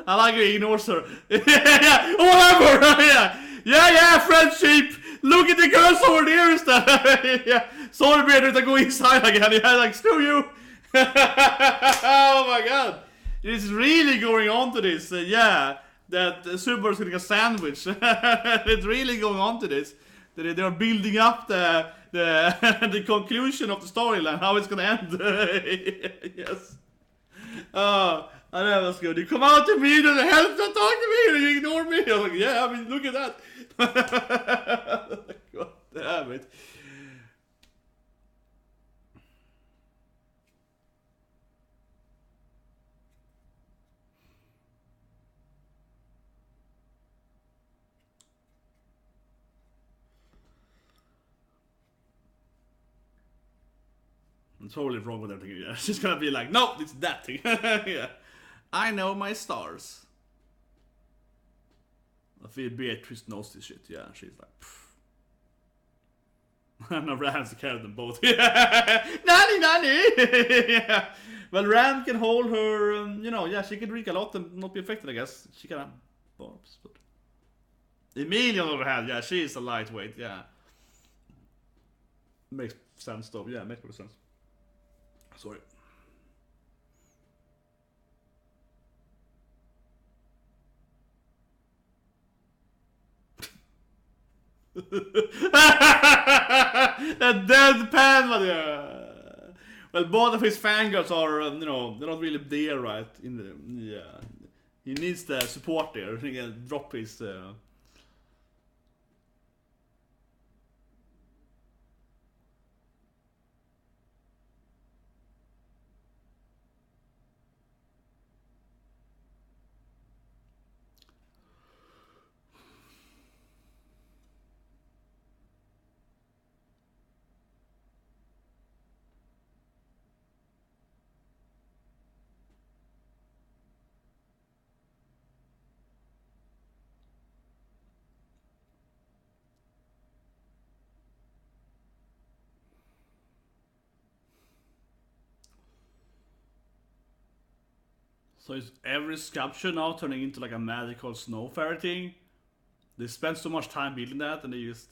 I like he ignores her. Yeah, whatever. Yeah, friendship. Look at the girls over there instead. Yeah, sorry, Beatrice, I go inside again. Yeah, like screw you. Oh my god. It's really going on to this, yeah, that Subaru's getting a sandwich. It's really going on to this. They're building up the the conclusion of the storyline, how it's gonna end. Yes. Oh, I know that's good. You come out to me and help not talk to me and you ignore me. I'm like, yeah, I mean, look at that. God damn it. I'm totally wrong with everything. Yeah, she's gonna be like, no, it's that thing. Yeah, I know my stars. I feel Beatrice knows this shit. Yeah, she's like, and Ram has to carry them both. Yeah, nanny. Yeah, well, Ram can hold her. You know, yeah, she can drink a lot and not be affected. I guess she can have barbs, but Emilia on the other hand, yeah, she is a lightweight. Yeah, makes sense though. Yeah, makes sense. Sorry. A deadpan, well, both of his fangirls are, you know, they're not really there, right? In the, yeah, He needs the support there. He can drop his... So is every sculpture now turning into like a magical snow fairy thing? They spent so much time building that and they just...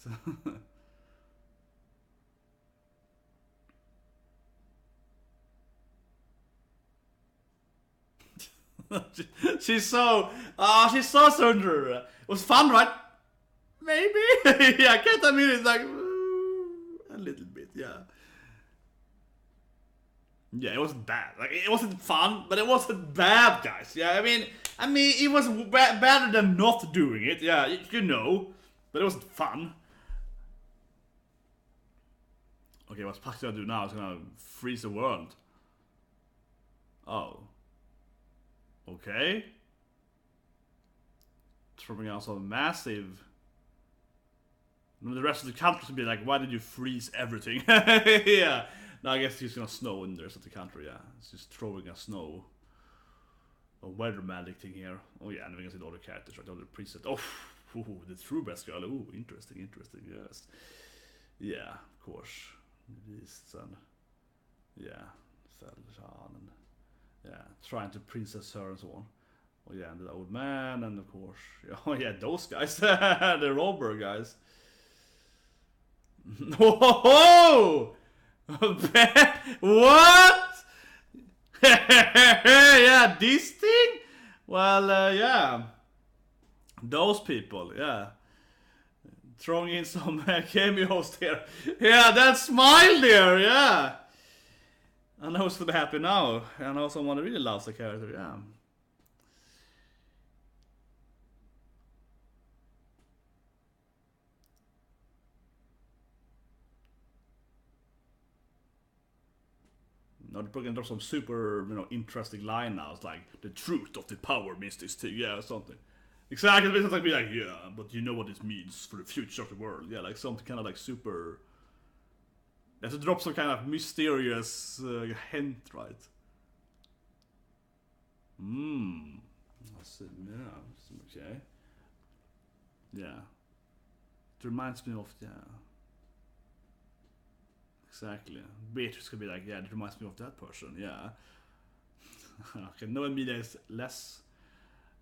she's so Sunder. It was fun, right? Maybe. Yeah, I can't admit it's like a little bit, yeah. Yeah, it wasn't bad. Like it wasn't fun, but it wasn't bad, guys. Yeah, I mean, it was better than not doing it. Yeah, you know, but it wasn't fun. Okay, what's Pac gonna do now? It's gonna freeze the world. Oh. Okay. Throwing out some massive. The rest of the country would be like, why did you freeze everything? Yeah. No, I guess it's gonna snow in the rest of the country, yeah. It's just throwing a snow. A weather magic thing here. Oh yeah, and we can see the other characters, right? The other preset. Oh, the true best girl. Oh, interesting, yes. Yeah, of course. This and yeah, Feljan and yeah, trying to princess her and so on. Oh yeah, and the old man, and of course, oh yeah, those guys, the robber guys. Whoa! What? Yeah, this thing? Well, yeah. Those people, yeah. Throwing in some cameos there. Yeah, that smile there, yeah. I know who's gonna be happy now. I know someone really loves the character, yeah. Now they're probably gonna drop some super, interesting line now. It's like, the truth of the power means this thing, yeah, or something. Exactly, it's like be like, yeah, but you know what this means for the future of the world. Yeah, like something kind of like super... They have to drop some kind of mysterious hint, right? Yeah, okay. Yeah. It reminds me of, yeah. Exactly. Beatrice could be like, yeah, it reminds me of that person, yeah. Okay, no Emilia is less,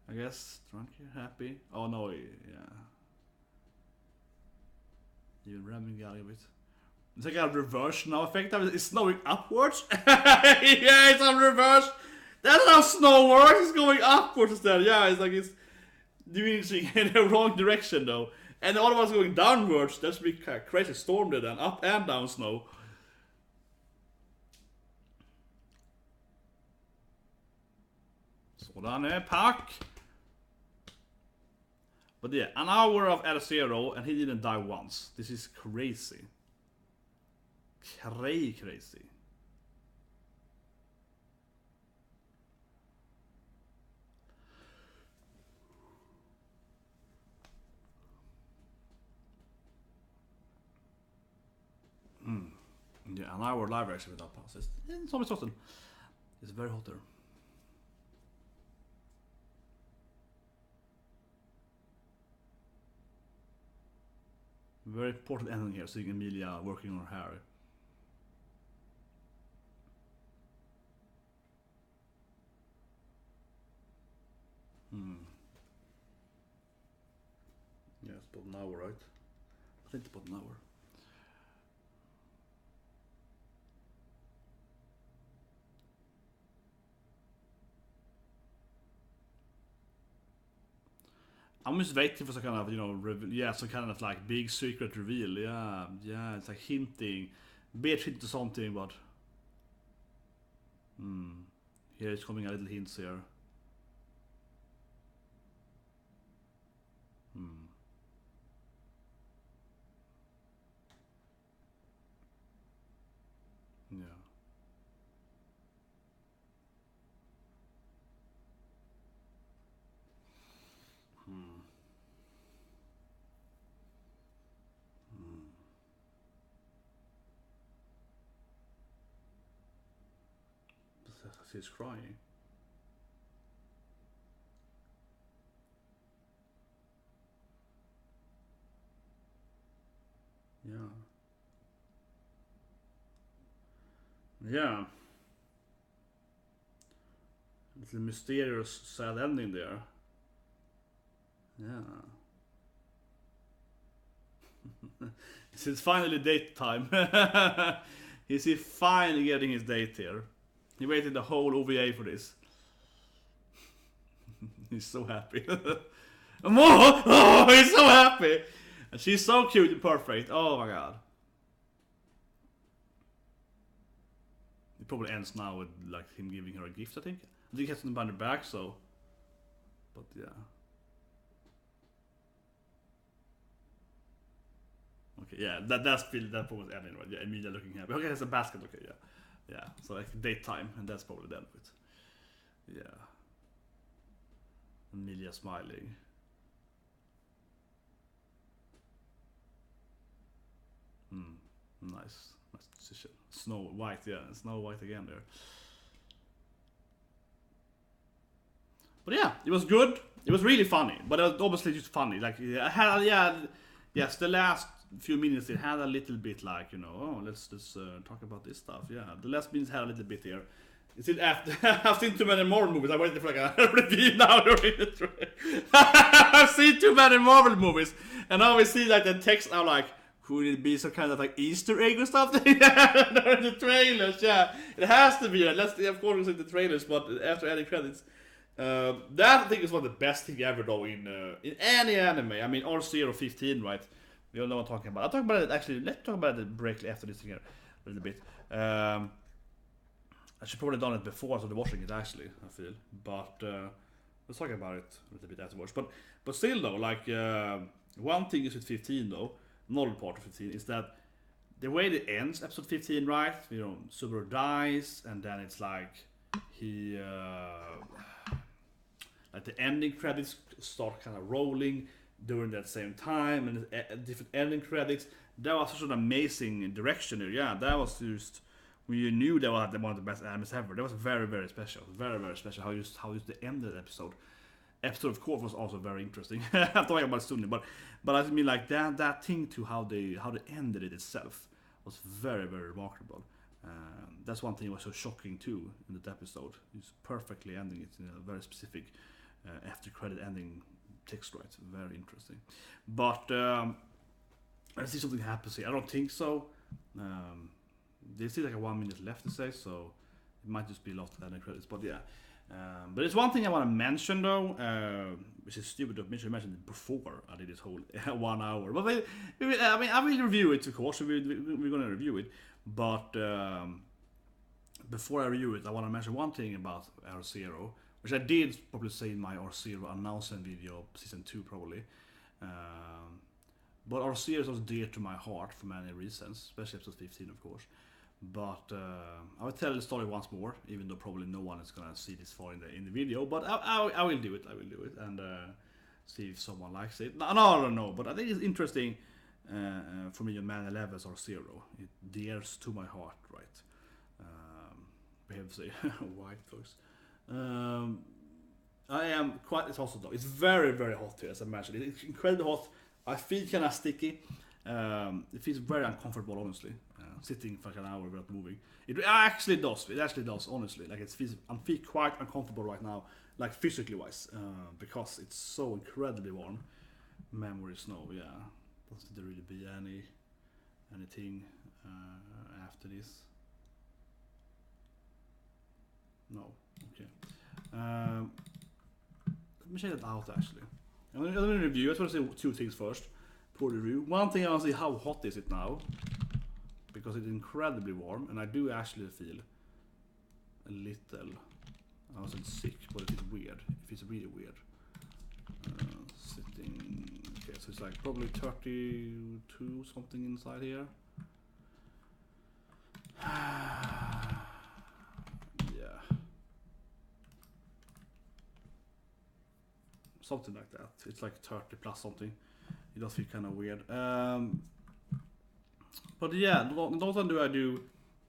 I guess, drunk here, happy. Oh no, yeah. Even ramming a little bit. It's like a reverse snow effect. It's snowing upwards. Yeah, it's a reverse. That's how snow works. It's going upwards instead. Yeah, it's like it's diminishing in the wrong direction though. And all of us going downwards. That's a big crazy storm there then. Up and down snow. Sådan är Pac. But yeah, an hour of R0 and he didn't die once. This is crazy. Crazy. Yeah, an hour live actually without pauses. It's always hot. It's very hot there. Very important ending here, seeing Emilia working on her hair. Yeah, it's about an hour, right? I think it's about an hour. I'm just waiting for some kind of, some kind of like big secret reveal. Yeah, it's like hinting, bit hint to something, but here it's coming a little hints here. he's crying. Yeah. Yeah. Little mysterious sad ending there. Yeah. It's finally date time. Is he finally getting his date here? He waited the whole OVA for this. He's so happy. Oh, he's so happy. And she's so cute and perfect. Oh my god. It probably ends now with like him giving her a gift, I think. I think he has something behind her back, so. But yeah. Okay, yeah, that's that was ending, right? Yeah, Emilia looking happy. Okay, it's a basket. Okay, yeah, yeah. So like date time, and that's probably the end of it. Yeah. Emilia smiling. Nice decision. Snow White, yeah, Snow White again there. But yeah, it was good. It was really funny, but it was obviously just funny. Like I had, yes, the last few minutes it had a little bit like, you know, oh, let's talk about this stuff. Yeah, the last minutes had a little bit here. Is it after I've seen too many Marvel movies? I waited for like a review now during the trailer. I've seen too many Marvel movies, and now we see like the text now like, could it be some kind of like Easter egg or something? During the trailers, yeah, it has to be. Let's of course see the trailers, but after adding credits. That I think is one of the best thing ever though in any anime. I mean R015, right? We all know what I'm talking about. I'll talk about it actually. Let's talk about it briefly after this here a little bit. I should probably done it before I started watching it actually, I feel. But let's talk about it a little bit afterwards. But still though, like one thing is with 15 though, another part of 15 is that the way it ends episode 15, right? You know, Subaru dies and then it's like he like the ending credits start kind of rolling during that same time, and different ending credits. That was such an amazing direction there. Yeah, that was just when you knew that was one of the best animes ever. That was very, very special. Very, very special. How you the end of the episode. Episode of course was also very interesting. I'm talking about it soon, but I mean like that thing to how they ended it itself was very, very remarkable. That's one thing that was so shocking too in that episode. It's perfectly ending it in a very specific after credit ending text, right? Very interesting. But I see something happens here. I don't think so. There's still like a 1 minute left to say, so it might just be lost ending credits. But yeah. But there's one thing I want to mention though, which is stupid to mention. I mentioned it before I did this whole 1 hour. But I will review it, of course. We're going to review it. But before I review it, I want to mention one thing about R0, which I did probably say in my R0 announcement video, season 2 probably. But R0 is also dear to my heart for many reasons, especially episode 15, of course. But I will tell the story once more, even though probably no one is gonna see this far in the video. But I will do it. I will do it and see if someone likes it. No, I don't know. But I think it's interesting for me on many levels. R0, it dears to my heart, right? We have to say white folks. I am quite. It's also though. It's very, very hot here, as I mentioned. It's incredibly hot. I feel kind of sticky. It feels very uncomfortable, honestly. Sitting for like an hour without moving. It actually does. It actually does, honestly. Like I'm feel quite uncomfortable right now, like physically wise, because it's so incredibly warm. Memory snow, yeah. Doesn't there really be anything after this? No. Okay. Let me check that out actually. I'm gonna review. I just want to say two things first. For the review. One thing I want to see, how hot is it now? Because it's incredibly warm, and I do actually feel a little. I wasn't sick, but it is weird. It feels really weird. Sitting. Okay, so it's like probably 32 something inside here. Yeah. Something like that. It's like 30 plus something. It does feel kind of weird. But yeah, not often do I do.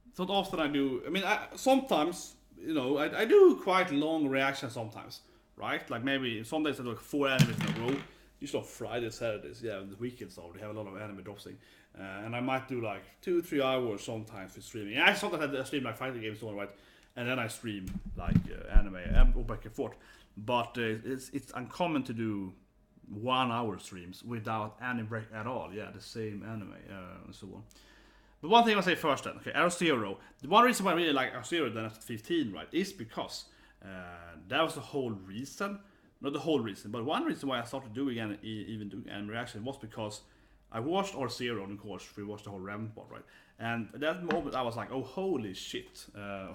It's not often I do. I mean, sometimes I do quite long reactions sometimes, right? Like maybe some days I do like 4 animes in a row. Usually on Fridays, Saturdays, the weekends though, they have a lot of anime dropping. And I might do like 2-3 hours sometimes with streaming. I sometimes I stream like fighting games, right? And then I stream like anime and or back and forth. But it's uncommon to do 1 hour streams without any break at all. Yeah, the same anime and so on. But one thing I'll say first then, okay, R0. The one reason why I really like R0 than after 15, right, is because that was the whole reason. Not the whole reason, but one reason why I started doing even doing anime reaction was because I watched R0, and of course we watched the whole RAM part, right? And at that moment I was like, oh holy shit! I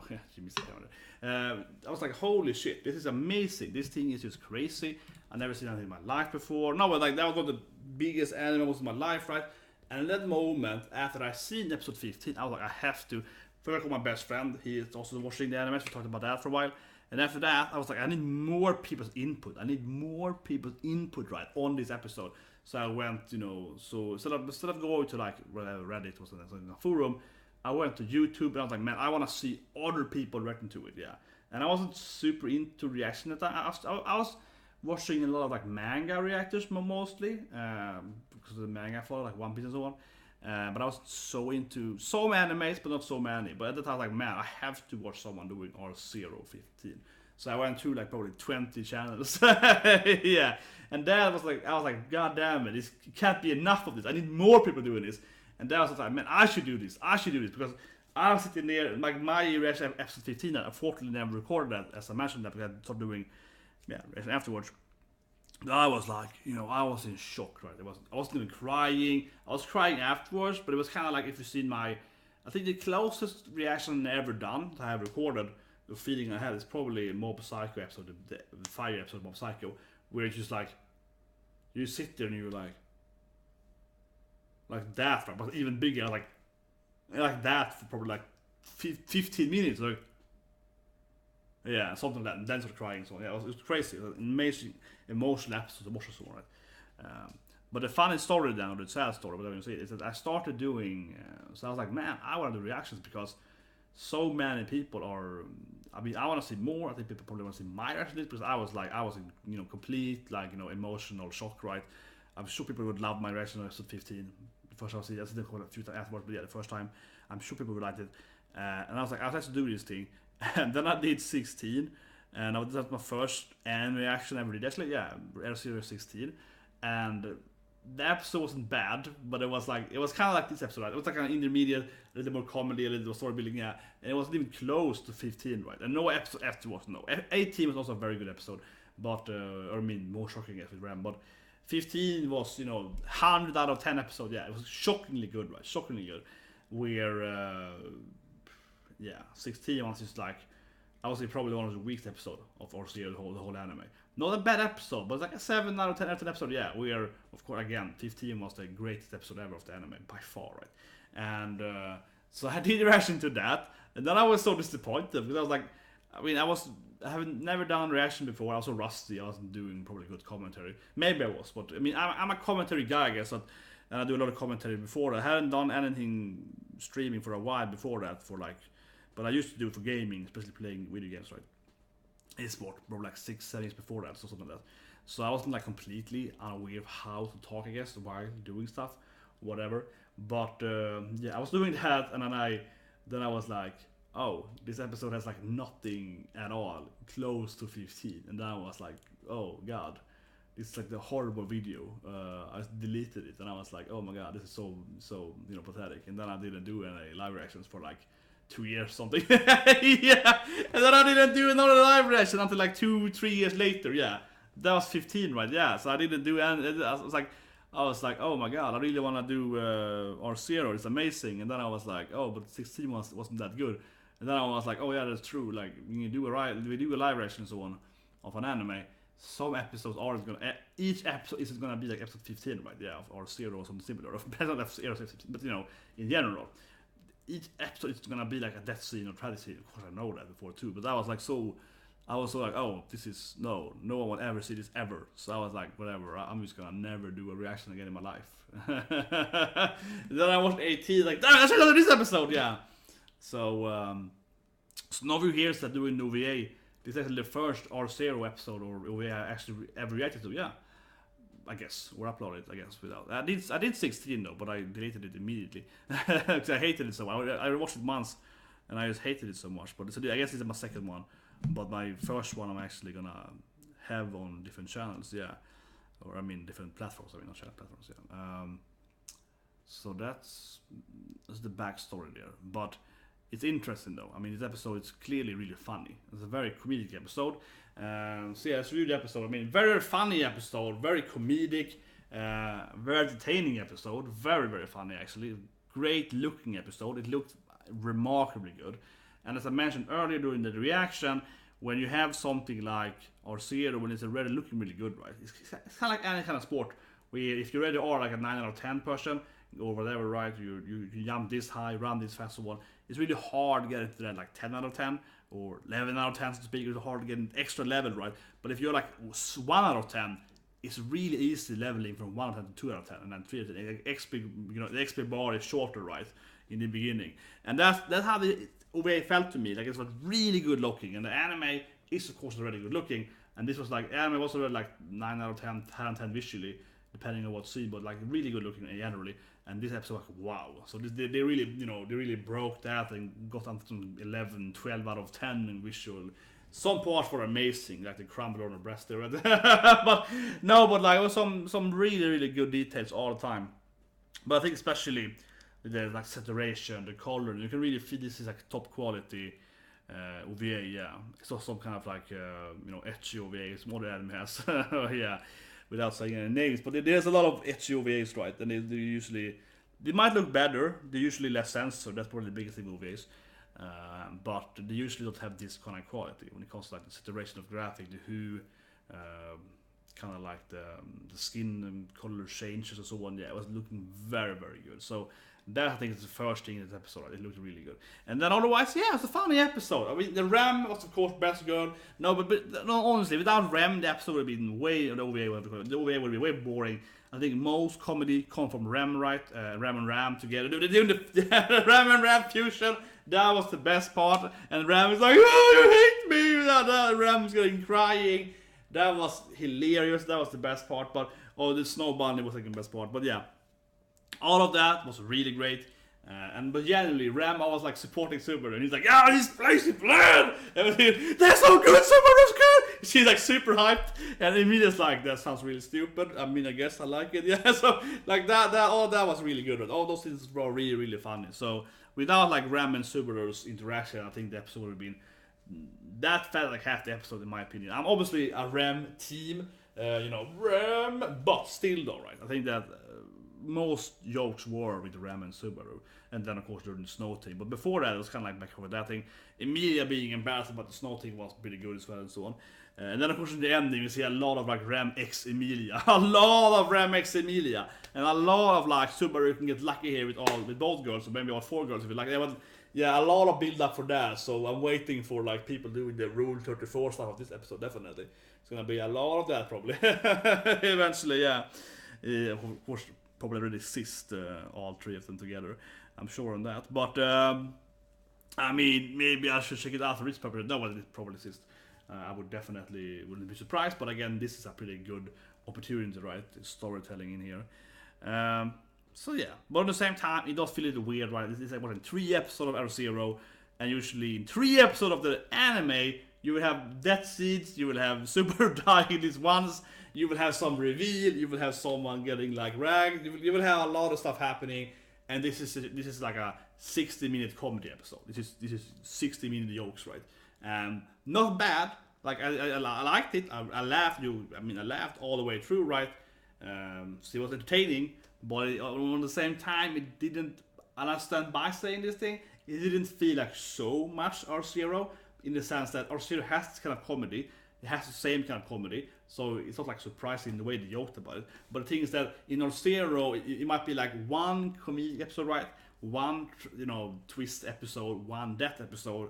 was like, holy shit! This is amazing. This thing is just crazy. I never seen anything in my life before. No, but like that was one of the biggest anime of my life, right? And at that moment, after I seen episode 15, I was like, I have to. First, I called my best friend. He is also watching the anime. We talked about that for a while. And after that, I was like, I need more people's input. Right, on this episode. So I went, so instead of going to like Reddit or something, a forum, I went to YouTube and I was like, man, I want to see other people reacting to it, yeah. And I wasn't super into reaction at that time. I was watching a lot of like manga reactors mostly, because of the manga follow, like One Piece and so on. But I was so into some animes, but not so many. But at the time, I was like, man, I have to watch someone doing R015. So I went through like probably 20 channels. Yeah. And then I was like, god damn it, it can't be enough of this. I need more people doing this. And then I was like, man, I should do this. Because I was sitting there, like my reaction episode 15, I unfortunately never recorded that, as I mentioned that, because I started doing reaction afterwards. I was like, I was in shock, right? I wasn't even crying. I was crying afterwards, but it was kind of like if you've seen I think the closest reaction I ever done that I have recorded, the feeling I had is probably Mob Psycho episode, the fire episode of Mob Psycho, where it's just like, you sit there and you're like that, right? But even bigger, like that for probably like 15 minutes, like. Yeah, something like that, and then started crying. So yeah, it was crazy. It was an amazing, emotional episode to watch as well, right? But the funny story then, or the sad story, whatever you say, is that I started doing. So I was like, man, I want to do reactions because so many people are. I mean, I want to see more. I think people probably want to see my reaction because I was in complete emotional shock, right? I'm sure people would love my reaction on episode 15. The first time I see it, I didn't call it a few times afterwards, but yeah, the first time, I'm sure people would like it. And I was like, I have to do this thing. And then I did 16, and that was my first anime reaction I ever did. Actually, yeah, R0 16, and the episode wasn't bad, but it was kind of like this episode, right? It was like an intermediate, a little more comedy, a little more story building, yeah, and it wasn't even close to 15, right? And no episode afterwards, no. 18 was also a very good episode, but more shocking episode, RAM, but 15 was 100 out of 10 episode, yeah, it was shockingly good, right? Shockingly good, where 16 was just like, I would say probably one of the weakest episode of RCA, the whole anime. Not a bad episode, but like a 7 out of 10 episode, yeah. Where, of course, again, 15 was the greatest episode ever of the anime, by far, right? And so I did a reaction to that, and then I was so disappointed, because I was like, I haven't never done a reaction before. I was so rusty, I wasn't doing probably good commentary. Maybe I was, but I mean, I'm a commentary guy, I guess, and I do a lot of commentary before. I hadn't done anything streaming for a while before that, but I used to do it for gaming, especially playing video games, right? Esport, probably like 6-7 years before that, so something like that. So I wasn't like completely unaware of how to talk, I guess, while doing stuff, whatever. But I was doing that, and then I was like, oh, this episode has like nothing at all close to 15, and then I was like, oh god, this is like the horrible video. I deleted it, and I was like, oh my god, this is so pathetic. And then I didn't do any live reactions for like 2 years something. Yeah, and then I didn't do another live reaction until like 2-3 years later. Yeah, that was 15, right? Yeah, so I didn't do any. I was like, oh my god, I really want to do R0. It's amazing. And then I was like, oh, but 16 wasn't that good. And then I was like, oh yeah, that's true. Like when we do a live reaction and so on of an anime, some episodes aren't gonna. Each episode isn't gonna be like episode 15, right? Yeah, or R0 or something similar. Not episode 15, but in general. Each episode is gonna be like a death scene or tragedy scene. Of course, I know that before too. But I was so like, oh, this is no one will ever see this ever. So I was like, whatever. I'm just gonna never do a reaction again in my life. Then I watched 18, like, I should do this episode, yeah. So So now you hear that doing OVA. This is actually the first R0 episode or OVA I actually ever reacted to. Yeah, I guess, or uploaded. I guess without. I did 16 though, but I deleted it immediately because I hated it so much. I watched it once, and I just hated it so much. But I guess it's my second one. But my first one I'm actually gonna have on different channels. Yeah, or I mean different platforms. I mean not channel platforms. Yeah. So that's the backstory there. But it's interesting though. I mean, this episode is clearly really funny. It's a very comedic episode. So yeah, it's really the episode. I mean, very funny episode, very comedic, very entertaining episode, very funny actually. Great looking episode. It looked remarkably good. And as I mentioned earlier during the reaction, when you have something like R0, when it's already looking really good, right? It's kind of like any kind of sport. Where if you already are like a 9 out of 10 person, or whatever, right? You jump this high, run this fast, so on. It's really hard to get into that like 10 out of 10 or 11 out of 10, so to speak. It's hard to get an extra level, right? But if you're like 1 out of 10, it's really easy leveling from 1 out of 10 to 2 out of 10, and then 3 out of 10. The XP bar is shorter, right, in the beginning, and that's how the OVA felt to me. Like it was really good looking, and the anime is of course already good looking, and this was like anime was already like 9 out of 10, 10 out of 10 visually, depending on what scene, but like really good looking generally. And this episode, like, wow. So they really, they really broke that and got up to 11, 12 out of 10 in visual. Some parts were amazing, like the crumble on the breast there. but like it was some really good details all the time. But I think especially the like saturation, the color, you can really feel this is like top quality OVA. Yeah, it's also some kind of like etchy OVA. It's more than anime has. Yeah. Without saying any names, but there's a lot of etchy OVAs, right? And they might look better. They're usually less censored. That's probably the biggest thing with OVAs. But they usually don't have this kind of quality when it comes to like the saturation of graphic, the hue, kind of like the skin and color changes and so on. Yeah, it was looking very good. So that I think is the first thing in this episode. It looked really good. And then otherwise, yeah, it's a funny episode. I mean, the RAM was of course best girl. No, but no, honestly, without RAM, the episode would have been the OVA would be way boring. I think most comedy come from RAM, right? RAM and RAM together. They're doing the RAM and RAM fusion. That was the best part. And RAM is like, oh, you hate me. RAM is getting crying. That was hilarious. That was the best part. But the snow bunny was like the best part. But yeah. All of that was really great, but generally, Ram was like supporting Subaru, and he's like, "Yeah, this place is bland. They're so good, Subaru's good." She's like super hyped, and Emilia's like, "That sounds really stupid." I mean, I guess I like it, yeah. So like all that was really good. All those things were really funny. So without like Ram and Subaru's interaction, I think the episode would have been that felt like half the episode in my opinion. I'm obviously a Ram team, Ram, but still though, right? I think that. Most jokes were with Ram and Subaru, and then of course during the snow thing. But before that, it was kind of like back over that thing. Emilia being embarrassed about the snow thing was pretty good as well, and so on. And then of course in the ending, you see a lot of like Ram X Emilia, a lot of Ram X Emilia, and a lot of like Subaru can get lucky here with both girls, or maybe all 4 girls if you like. Yeah, a lot of build up for that. So I'm waiting for like people doing the Rule 34 stuff of this episode. Definitely, it's gonna be a lot of that probably eventually. Yeah, of course. Probably already exist all 3 of them together. I'm sure on that. But I mean, maybe I should check it out for its purpose. No, well, it probably exists. I wouldn't be surprised. But again, this is a pretty good opportunity, right? Storytelling in here. So yeah, but at the same time, it does feel a little weird, right? It's like in 3 episodes of R0, and usually in 3 episodes of the anime, you will have death scenes, you will have Super dying this once, you will have some reveal, you will have someone getting like ragged, you will have a lot of stuff happening, and this is like a 60-minute comedy episode. This is 60-minute jokes, right? Not bad. Like I liked it. I laughed. I laughed all the way through, right? So it was entertaining, but on the same time, it didn't. And I stand by saying this thing. It didn't feel like so much R0. In the sense that R0 has this kind of comedy, it has the same kind of comedy, so it's not like surprising the way they joked about it. But the thing is that in R0, it might be like one comedic episode, right? One twist episode, one death episode,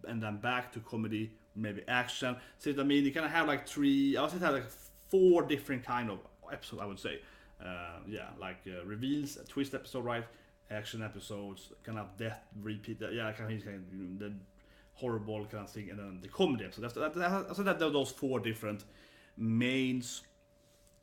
and then back to comedy, maybe action. So I mean, you kind of have like 3. I would say it had like 4 different kind of episodes. I would say, reveals, a twist episode, right? Action episodes, kind of death repeat. Yeah, kind of the horrible kind of thing, and then the comedy episode. So that those 4 different mains,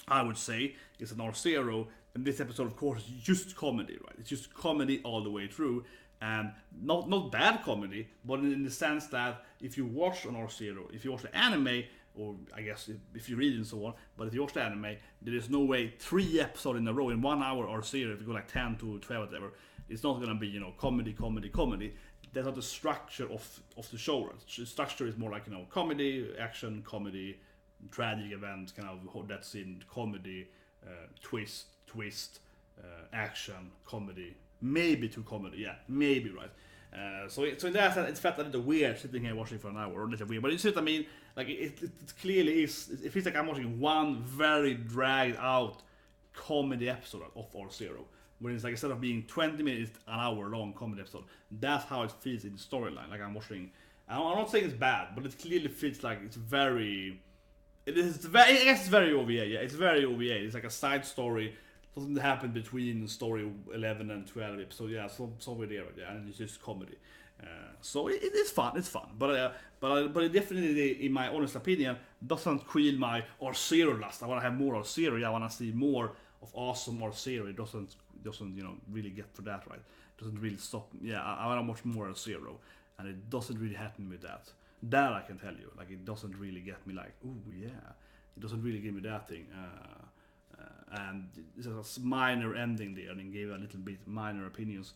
I would say, is an R0, and this episode, of course, is just comedy, right? It's just comedy all the way through, and not bad comedy, but in the sense that if you watch an R0, if you watch the anime, or I guess if you read and so on, but if you watch the anime, there is no way 3 episodes in a row in 1 hour R0, if you go like 10 to 12, whatever, it's not gonna be, you know, comedy. That's not the structure of the show. Right? The structure is more like, you know, comedy, action, comedy, tragic event, kind of that's in comedy, twist, action, comedy, maybe to comedy, yeah, maybe, right. So in that sense, it felt a little weird sitting here watching for an hour, or a little weird, but you see what I mean? Like it clearly is. It feels like I'm watching one very dragged out comedy episode of R0. Where it's like, instead of being 20 minutes, an hour long comedy episode, that's how it feels in the storyline. Like I'm watching, I'm not saying it's bad, but it clearly feels like it's very, I guess it's very OVA, yeah, it's very OVA. It's like a side story, something that happened between story 11 and 12 episodes, yeah, somewhere there, yeah, and it's just comedy. So it's fun, but it definitely, in my honest opinion, doesn't quell my R0 lust. I want to have more R0, I want to see more of awesome R0. It doesn't you know really get for that, right? It doesn't really stop. Yeah, I want to watch more R0, and it doesn't really happen with that. That I can tell you, like it doesn't really get me like, ooh yeah, it doesn't really give me that thing. And there's a minor ending there, and gave a little bit minor opinions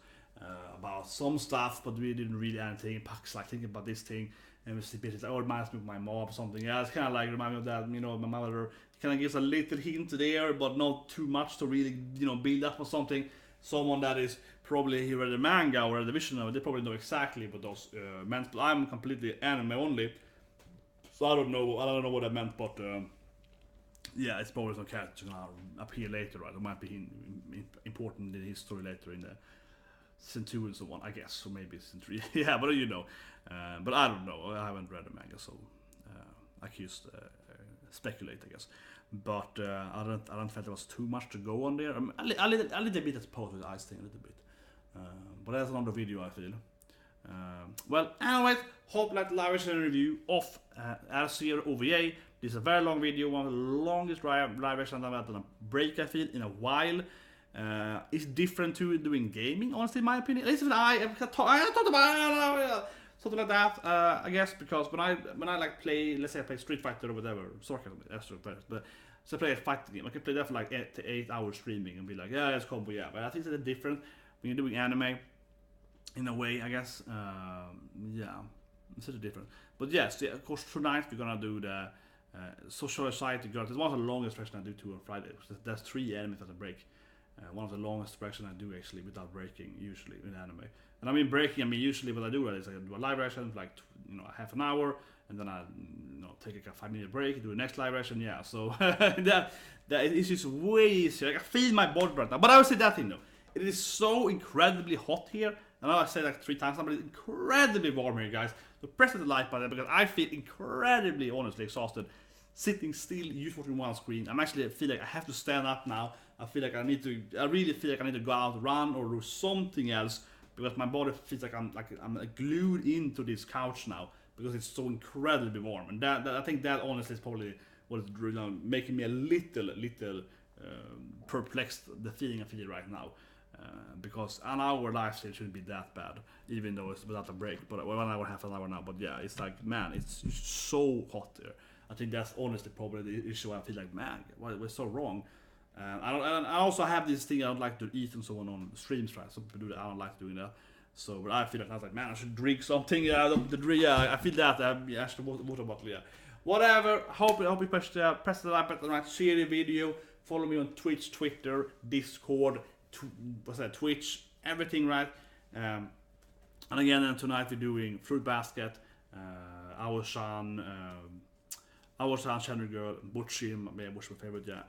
about some stuff, but we didn't really anything. Puck's like thinking about this thing, and it's a bit like, oh, it reminds me of my mom or something. Yeah, it's kind of like remind me of that, you know, my mother. Kind of gives a little hint there, but not too much to really, you know, build up or something. Someone that is probably here read the manga or the vision of it, they probably know exactly what those meant. But I'm completely anime only, so I don't know what that meant. But yeah, it's probably some characters gonna appear later, right? It might be important in his story later in the season 2 and so on, I guess. So maybe season 3. Yeah, but you know, but I don't know. I haven't read the manga, so I can just speculate, I guess. But I don't feel there was too much to go on there. A little bit, I suppose, with the ice thing, a little bit. But that's another video, I feel. Well, anyways, hope you liked the live version review of R0 OVA. This is a very long video, one of the longest live versions I've had on a break, I feel, in a while. It's different to doing gaming, honestly, in my opinion. At least I talked about something like that, I guess, because when I like play, let's say I play Street Fighter or whatever, but so I play a fighting game, I can play that for like 8 hours streaming and be like, yeah, it's combo, yeah. But I think it's different when you're doing anime, in a way, I guess. Yeah, it's sort of different. But yes, yeah, of course, tonight we're gonna do the Social Society Girls. It's one of the longest versions I do too on Friday. There's 3 animes at a break. One of the longest versions I do actually without breaking, usually in anime. And I mean breaking, I mean usually what I do is I do a live version for like half an hour, and then I take like a 5-minute break, do the next live version. Yeah, so that is just way easier. Like, I feel my body right now. But I would say that thing though, it is so incredibly hot here. I know I said like 3 times, but it's incredibly warm here, guys. So press the like button because I feel incredibly, honestly exhausted. Sitting still, just watching one screen. I feel like I have to stand up now. I really feel like I need to go out, run, or do something else, because my body feels like I'm glued into this couch now because it's so incredibly warm. And that I think that honestly is probably what is making me a little perplexed, the feeling I feel right now. Because an hour lifestyle shouldn't be that bad, even though it's without a break. But 1 hour, half an hour now. But yeah, it's like, man, it's so hot there. I think that's honestly probably the issue. I feel like, man, what's so wrong? I also have this thing I don't like to eat and so on streams, right? Some people do that. I don't like doing that. So, but I feel like I was like, man, I should drink something. Yeah, I feel that. I should water bottle. Yeah, whatever. Hope you press the like button, right? Share the video. Follow me on Twitch, Twitter, Discord, Twitch, everything, right? And again, tonight we're doing Fruit Basket, Our-chan, Channel Girl, Butchie, my favorite, yeah.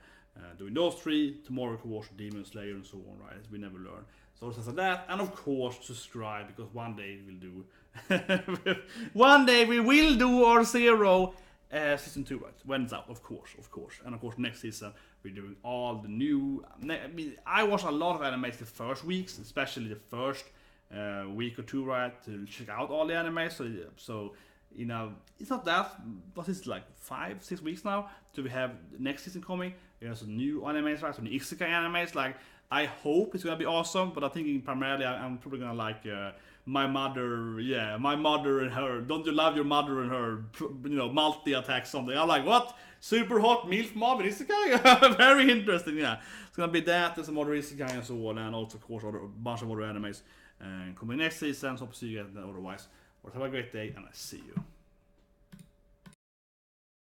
Doing those 3. Tomorrow we can watch Demon Slayer and so on, right? We never learn. So it's like that, and of course subscribe, because one day we'll do R0 season 2, right? When it's out, of course. And of course next season we're doing all the new. I mean, I watched a lot of animes the first weeks, especially the first week or two, right, to check out all the animes. So you know, it's not that, what is it, like 5-6 weeks now to we have the next season coming. There's some new animes, right, some new isekai animes. Like, I hope it's gonna be awesome, but I'm thinking primarily I'm probably gonna like my mother and her. Don't you love your mother and her? You know, multi-attack something. I'm like, what? Super hot MILF mom in isekai? Very interesting, yeah. It's gonna be that and some other isekai and so on, and also of course a bunch of other animes coming next season. So hope to see you guys otherwise. Have a great day, and I see you.